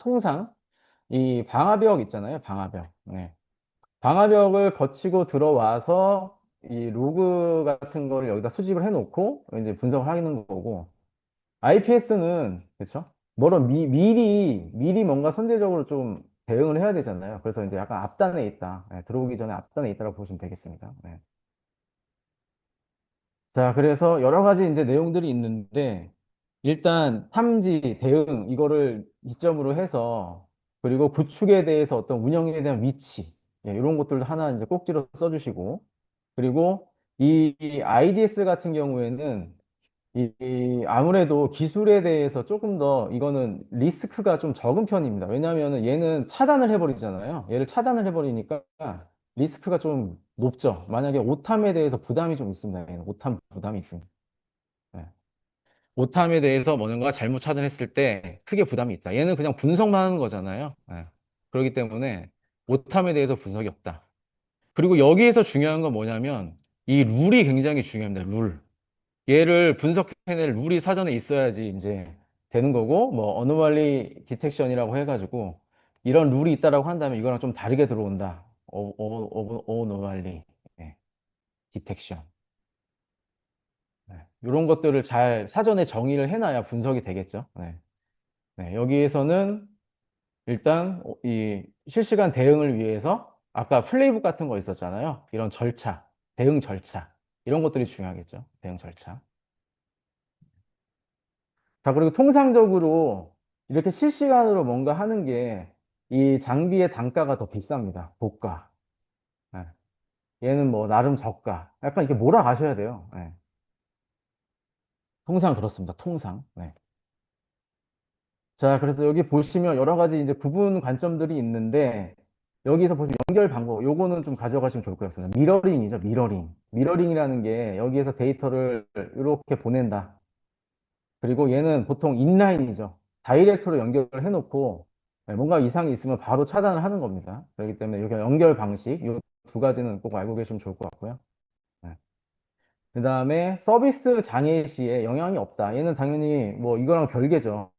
Speaker 3: 이 방화벽 있잖아요. 방화벽. 방화벽을 거치고 들어와서 이 로그 같은 거를 여기다 수집을 해놓고 이제 분석을 하는 거고 IPS는 그렇죠? 미리 뭔가 선제적으로 좀 대응을 해야 되잖아요. 그래서 이제 약간 앞단에 있다. 들어오기 전에 앞단에 있다고 보시면 되겠습니다. 자, 그래서 여러 가지 이제 내용들이 있는데, 일단 탐지, 대응, 이거를 기점으로 해서, 그리고 구축에 대해서 어떤 운영에 대한 위치, 이런 것들도 하나 이제 꼭지로 써주시고, 그리고 이 IDS 같은 경우에는 아무래도 기술에 대해서 조금 더 이거는 리스크가 좀 적은 편입니다. 왜냐하면 얘는 차단을 해버리잖아요. 얘를 차단을 해버리니까 리스크가 좀 높죠. 만약에 오탐에 대해서 부담이 좀 있습니다. 얘는 오탐 부담이 있습니다. 네. 오탐에 대해서 뭔가 잘못 차단했을 때 크게 부담이 있다. 얘는 그냥 분석만 하는 거잖아요. 그렇기 때문에 오탐에 대해서 분석이 없다. 그리고 여기에서 중요한 건 뭐냐면 이 룰이 굉장히 중요합니다. 룰. 얘를 분석해낼 룰이 사전에 있어야지 이제 되는 거고, 뭐, 어노멀리 디텍션이라고 해가지고, 이런 룰이 있다라고 한다면 이거랑 좀 다르게 들어온다. 어노멀리 디텍션. 이런 것들을 잘 사전에 정의를 해놔야 분석이 되겠죠. 여기에서는 일단 이 실시간 대응을 위해서 아까 플레이북 같은 거 있었잖아요. 이런 절차, 대응 절차. 이런 것들이 중요하겠죠. 대응 절차. 자, 그리고 통상적으로 이렇게 실시간으로 뭔가 하는 게 이 장비의 단가가 더 비쌉니다. 고가. 네. 얘는 뭐 나름 저가. 약간 이렇게 몰아가셔야 돼요. 네. 통상 그렇습니다. 통상. 네. 자, 그래서 여기 보시면 여러 가지 이제 구분 관점들이 있는데 여기서 보시면 연결 방법, 요거는 좀 가져가시면 좋을 것 같습니다. 미러링이죠, 미러링. 미러링이라는 게 여기에서 데이터를 이렇게 보낸다. 그리고 얘는 보통 인라인이죠. 다이렉트로 연결을 해놓고 뭔가 이상이 있으면 바로 차단을 하는 겁니다. 그렇기 때문에 여기 연결 방식, 이 두 가지는 꼭 알고 계시면 좋을 것 같고요. 그 다음에 서비스 장애 시에 영향이 없다. 얘는 당연히 뭐 이거랑 별개죠.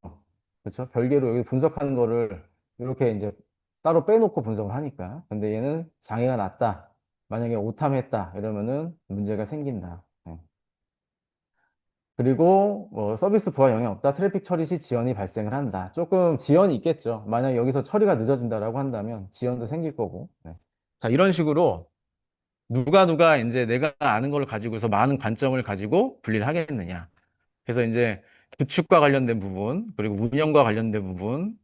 Speaker 3: 그렇죠? 별개로 여기 분석하는 거를 이렇게 이제 따로 빼놓고 분석을 하니까. 근데 얘는 장애가 났다. 만약에 오탐했다. 이러면은 문제가 생긴다. 그리고 뭐 서비스 부하 영향 없다. 트래픽 처리 시 지연이 발생을 한다. 조금 지연이 있겠죠. 만약 여기서 처리가 늦어진다라고 한다면 지연도 생길 거고. 자, 이런 식으로 누가 이제 내가 아는 걸 가지고서 많은 관점을 가지고 분리를 하겠느냐. 그래서 이제 구축과 관련된 부분, 그리고 운영과 관련된 부분,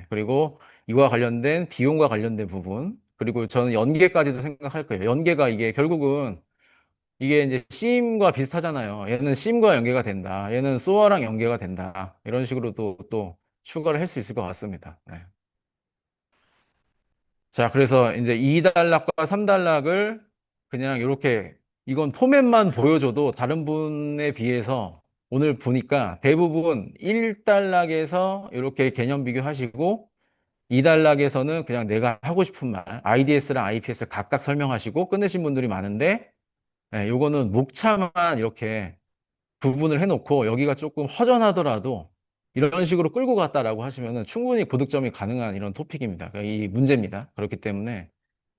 Speaker 3: 그리고 이와 관련된 비용과 관련된 부분, 그리고 저는 연계까지도 생각할 거예요. 연계가 이게 결국은 이게 이제 심과 비슷하잖아요. 얘는 심과 연계가 된다. 얘는 소어랑 연계가 된다. 이런 식으로 또 추가를 할 수 있을 것 같습니다. 자, 그래서 이제 2단락과 3단락을 그냥 이렇게 이건 포맷만 보여줘도 다른 분에 비해서 오늘 보니까 대부분 1단락에서 이렇게 개념 비교하시고 2단락에서는 그냥 내가 하고 싶은 말, IDS랑 IPS를 각각 설명하시고 끝내신 분들이 많은데 요거는 목차만 이렇게 구분을 해놓고 여기가 조금 허전하더라도 이런 식으로 끌고 갔다라고 하시면은 충분히 고득점이 가능한 이런 토픽입니다. 그러니까 이 문제입니다. 그렇기 때문에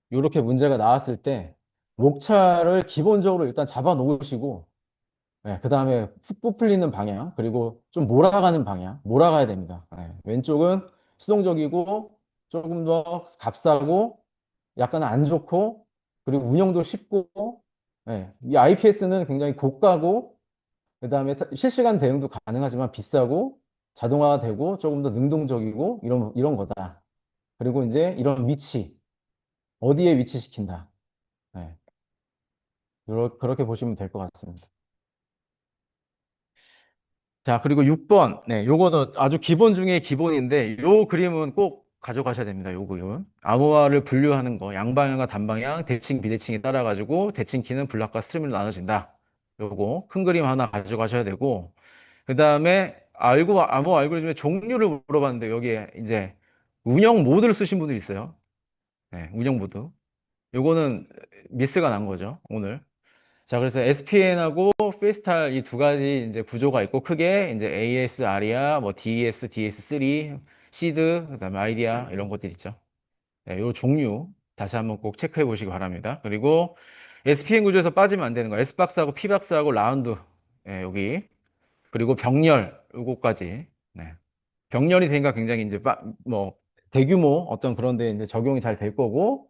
Speaker 3: 이렇게 문제가 나왔을 때 목차를 기본적으로 일단 잡아 놓으시고 그 다음에 훅 부풀리는 방향 그리고 좀 몰아가는 방향 몰아가야 됩니다. 왼쪽은 수동적이고 조금 더 값싸고 약간 안 좋고 그리고 운영도 쉽고 이 IPS는 굉장히 고가고 그 다음에 실시간 대응도 가능하지만 비싸고 자동화가 되고 조금 더 능동적이고 이런 거다. 그리고 이제 이런 위치 어디에 위치시킨다. 네. 그렇게 보시면 될 것 같습니다. 자, 그리고 6번. 요거는 아주 기본 중에 기본인데, 요 그림은 꼭 가져가셔야 됩니다. 요 그림은. 암호화를 분류하는 거, 양방향과 단방향, 대칭, 비대칭에 따라가지고, 대칭 키는 블락과 스트림으로 나눠진다. 요거, 큰 그림 하나 가져가셔야 되고, 그 다음에, 암호 알고리즘의 종류를 물어봤는데, 여기에 이제, 운영 모드를 쓰신 분들이 있어요. 운영 모드. 요거는 미스가 난 거죠, 오늘. 자, 그래서 SPN하고 페스탈 이 두 가지 이제 구조가 있고 크게 이제 AS, 아리아, 뭐 DES, DS3, 시드, 그다음에 아이디아 이런 것들 있죠. 요 종류 다시 한번 꼭 체크해 보시기 바랍니다. 그리고 SPN 구조에서 빠지면 안 되는 거 S박스하고 P박스하고 라운드 여기 그리고 병렬 요거까지 병렬이 되니까 굉장히 이제 뭐 대규모 어떤 그런 데 이제 적용이 잘 될 거고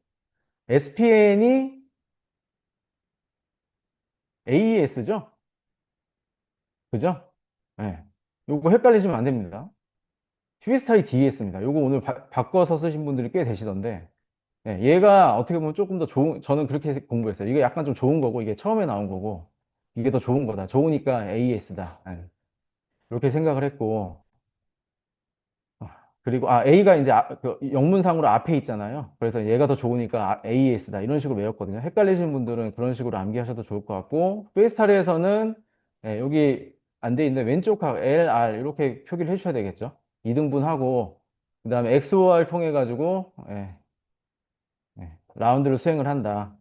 Speaker 3: SPN이 AES죠? 그죠? 네. 요거 헷갈리시면 안 됩니다. 휴게스타일 DES입니다. 요거 오늘 바꿔서 쓰신 분들이 꽤 되시던데, 얘가 어떻게 보면 조금 더 좋은, 저는 그렇게 공부했어요. 이게 약간 좀 좋은 거고, 이게 처음에 나온 거고, 이게 더 좋은 거다. 좋으니까 AES다. 이렇게 생각을 했고, 그리고, A가 이제 그 영문상으로 앞에 있잖아요. 그래서 얘가 더 좋으니까 AES다. 이런 식으로 외웠거든요. 헷갈리시는 분들은 그런 식으로 암기하셔도 좋을 것 같고, 페이스타일에서는 여기 안 돼 있는데 왼쪽 각 LR 이렇게 표기를 해주셔야 되겠죠. 2등분하고, 그 다음에 XOR 통해 가지고, 라운드를 수행을 한다.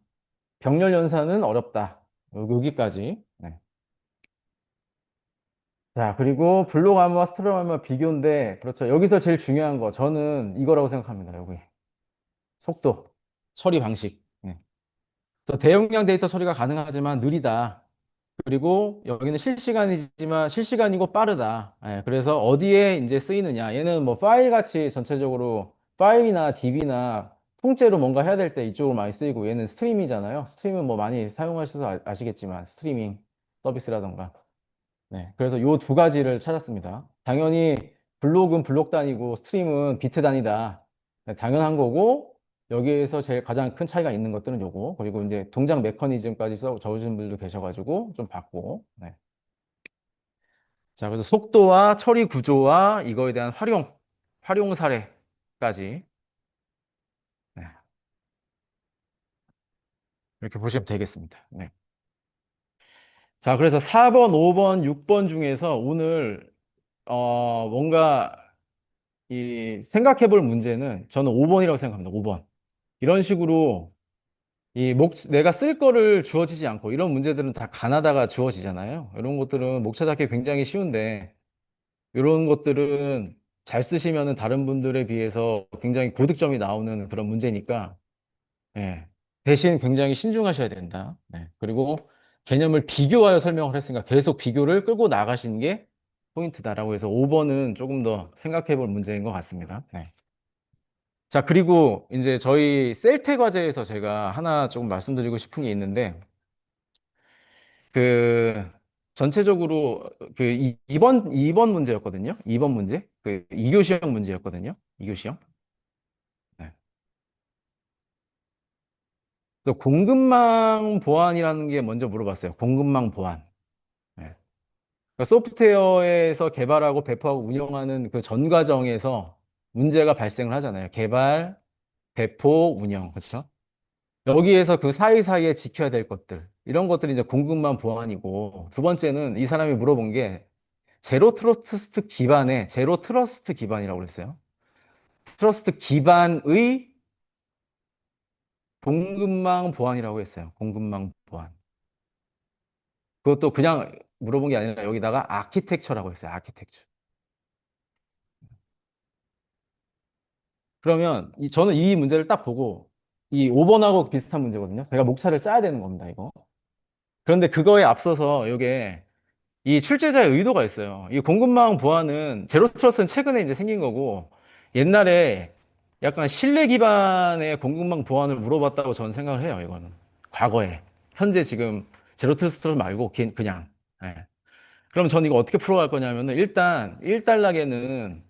Speaker 3: 병렬 연산은 어렵다. 여기까지. 네. 자, 그리고 블록아머와 스트롱아머 비교인데, 그렇죠. 여기서 제일 중요한 거, 저는 이거라고 생각합니다. 여기. 속도, 처리 방식. 네. 또 대용량 데이터 처리가 가능하지만 느리다. 그리고 여기는 실시간이지만 실시간이고 빠르다. 예, 그래서 어디에 이제 쓰이느냐. 얘는 뭐 파일 같이 전체적으로 파일이나 DB나 통째로 뭔가 해야 될 때 이쪽으로 많이 쓰이고 얘는 스트림이잖아요. 스트림은 뭐 많이 사용하셔서 아시겠지만 스트리밍 서비스라던가. 네, 그래서 요 두 가지를 찾았습니다. 당연히 블록은 블록 단위고 스트림은 비트 단위다. 네, 당연한 거고 여기에서 제일 가장 큰 차이가 있는 것들은 요거. 그리고 이제 동작 메커니즘까지 적으신 분들도 계셔가지고 좀 봤고. 네. 자, 그래서 속도와 처리 구조와 이거에 대한 활용 사례까지 네, 이렇게 보시면 되겠습니다. 네. 자, 그래서 4번, 5번, 6번 중에서 오늘 뭔가 이 생각해 볼 문제는 저는 5번이라고 생각합니다. 5번. 이런 식으로 내가 쓸 거를 주어지지 않고 이런 문제들은 다 가나다가 주어지잖아요. 이런 것들은 목차 잡기 굉장히 쉬운데 이런 것들은 잘 쓰시면은 다른 분들에 비해서 굉장히 고득점이 나오는 그런 문제니까 예. 대신 굉장히 신중하셔야 된다. 네. 그리고 개념을 비교하여 설명을 했으니까 계속 비교를 끌고 나가시는 게 포인트다라고 해서 5번은 조금 더 생각해 볼 문제인 것 같습니다. 네. 자, 그리고 이제 저희 셀태 과제에서 제가 하나 조금 말씀드리고 싶은 게 있는데, 그, 전체적으로 이번 문제였거든요. 2번 문제. 그 2교시형 문제였거든요. 2교시형. 네. 또 공급망 보안이라는 게 먼저 물어봤어요. 공급망 보안. 네. 그러니까 소프트웨어에서 개발하고 배포하고 운영하는 그 전 과정에서 문제가 발생을 하잖아요. 개발, 배포, 운영. 그렇죠? 여기에서 그 사이사이에 지켜야 될 것들, 이런 것들이 이제 공급망 보안이고, 두 번째는 이 사람이 물어본 게 제로 트러스트 기반이라고 그랬어요. 트러스트 기반의 공급망 보안이라고 했어요. 공급망 보안. 그것도 그냥 물어본 게 아니라 여기다가 아키텍처라고 했어요. 아키텍처. 그러면 저는 이 문제를 딱 보고 이 5번하고 비슷한 문제거든요. 제가 목차를 짜야 되는 겁니다, 이거. 그런데 그거에 앞서서 이게 이 출제자의 의도가 있어요. 이 공급망 보안은 제로 트러스트는 최근에 이제 생긴 거고 옛날에 약간 신뢰 기반의 공급망 보안을 물어봤다고 저는 생각을 해요. 이거는 과거에 현재 지금 제로 트러스트 말고 그냥 예. 그럼 저는 이거 어떻게 풀어갈 거냐면은 일단 1단락에는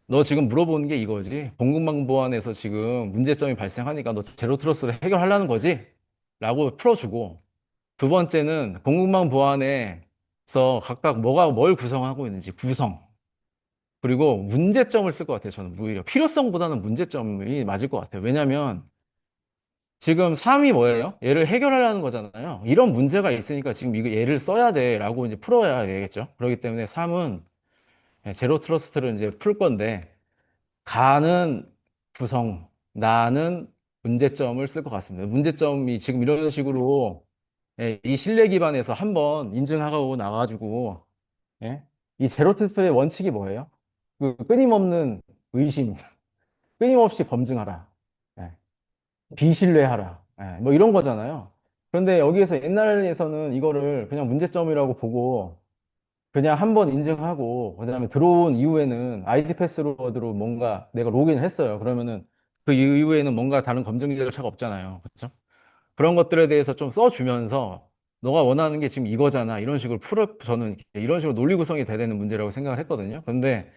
Speaker 3: 너 지금 물어보는 게 이거지. 공급망 보안에서 지금 문제점이 발생하니까 너 제로 트러스트를 해결하려는 거지? 라고 풀어주고 두 번째는 공급망 보안에서 각각 뭘 구성하고 있는지 구성 그리고 문제점을 쓸 것 같아요. 저는 오히려 필요성보다는 문제점이 맞을 것 같아요. 왜냐하면 지금 3이 뭐예요? 얘를 해결하려는 거잖아요. 이런 문제가 있으니까 지금 이거 얘를 써야 돼라고 이제 풀어야 되겠죠. 그렇기 때문에 3은 제로 트러스트를 이제 풀 건데 가는 구성, 나는 문제점을 쓸 것 같습니다. 문제점이 지금 이런 식으로 이 신뢰 기반에서 한번 인증하고 나가지고 예? 이 제로 테스트의 원칙이 뭐예요? 그 끊임없는 의심, 끊임없이 검증하라, 예, 비신뢰하라, 뭐 이런 거잖아요. 그런데 여기에서 옛날에서는 이거를 그냥 문제점이라고 보고 그냥 한번 인증하고 그다음에 들어온 이후에는 아이디 패스워드로 뭔가 내가 로그인을 했어요. 그러면은 그 이후에는 뭔가 다른 검증 절차가 없잖아요. 그렇죠? 그런 것들에 대해서 좀 써주면서 너가 원하는 게 지금 이거잖아. 이런 식으로 저는 이런 식으로 논리 구성이 돼야 되는 문제라고 생각을 했거든요. 근데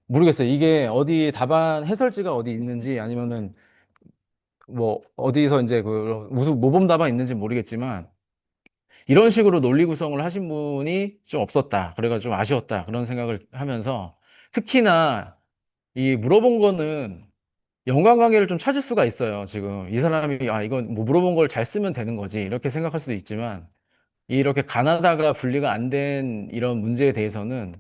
Speaker 3: 모르겠어요. 이게 어디 답안 해설지가 어디 있는지 아니면은 뭐 어디서 이제 그 무슨 모범 답안 있는지 모르겠지만 이런 식으로 논리 구성을 하신 분이 좀 없었다. 그래가지고 좀 아쉬웠다. 그런 생각을 하면서 특히나 이 물어본 거는 연관관계를 좀 찾을 수가 있어요. 지금 이 사람이 이건 뭐 물어본 걸 잘 쓰면 되는 거지 이렇게 생각할 수도 있지만 이렇게 가나다가 분리가 안 된 이런 문제에 대해서는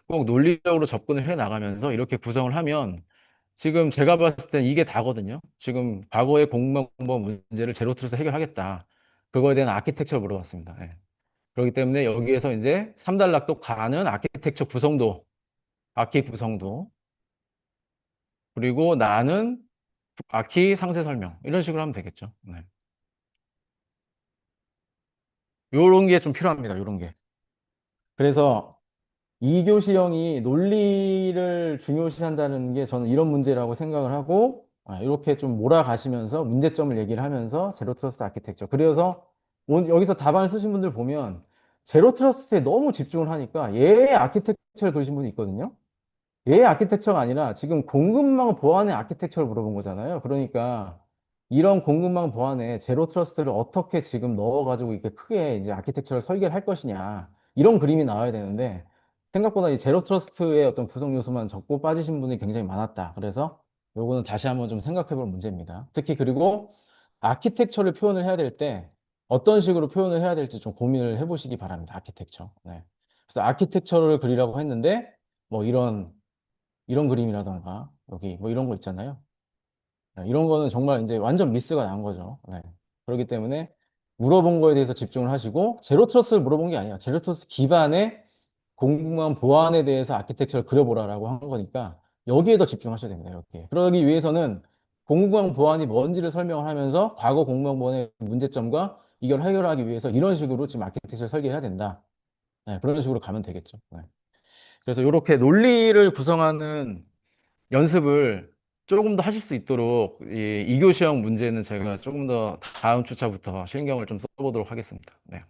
Speaker 3: 꼭 논리적으로 접근을 해 나가면서 이렇게 구성을 하면 지금 제가 봤을 땐 이게 다거든요. 지금 과거의 공무원 문제를 제로 틀에서 해결하겠다. 그거에 대한 아키텍처를 물어봤습니다. 예. 그렇기 때문에 여기에서 이제 3단락도 가는 아키텍처 구성도, 아키 구성도, 그리고 나는 아키 상세 설명. 이런 식으로 하면 되겠죠. 네. 요런 게 좀 필요합니다. 요런 게. 그래서 2교시형이 논리를 중요시한다는 게 저는 이런 문제라고 생각을 하고, 이렇게 좀 몰아가시면서 문제점을 얘기를 하면서 제로 트러스트 아키텍처. 그래서 여기서 답안 쓰신 분들 보면 제로 트러스트에 너무 집중을 하니까 얘의 아키텍처를 그리신 분이 있거든요. 얘의 아키텍처가 아니라 지금 공급망 보안의 아키텍처를 물어본 거잖아요. 그러니까 이런 공급망 보안에 제로 트러스트를 어떻게 지금 넣어가지고 이렇게 크게 이제 아키텍처를 설계를 할 것이냐. 이런 그림이 나와야 되는데 생각보다 이 제로 트러스트의 어떤 구성 요소만 적고 빠지신 분이 굉장히 많았다. 그래서 요거는 다시 한번 좀 생각해 볼 문제입니다. 특히 그리고 아키텍처를 표현을 해야 될 때 어떤 식으로 표현을 해야 될지 좀 고민을 해보시기 바랍니다. 아키텍처. 네. 그래서 아키텍처를 그리라고 했는데 뭐 이런 그림이라던가 여기 뭐 이런 거 있잖아요. 네, 이런 거는 정말 이제 완전 미스가 난 거죠. 네. 그렇기 때문에 물어본 거에 대해서 집중을 하시고 제로 트러스를 물어본 게 아니에요. 제로 트러스 기반의 공공한 보안에 대해서 아키텍처를 그려보라라고 한 거니까 여기에 더 집중하셔야 됩니다. 여기에. 그러기 위해서는 공공한 보안이 뭔지를 설명을 하면서 과거 공공한 보안의 문제점과 이걸 해결하기 위해서 이런 식으로 지금 아키텍처를 설계해야 된다. 네, 그런 식으로 가면 되겠죠. 네. 그래서 이렇게 논리를 구성하는 연습을 조금 더 하실 수 있도록 이 2교시형 문제는 제가 조금 더 다음 주차부터 신경을 좀 써보도록 하겠습니다. 네.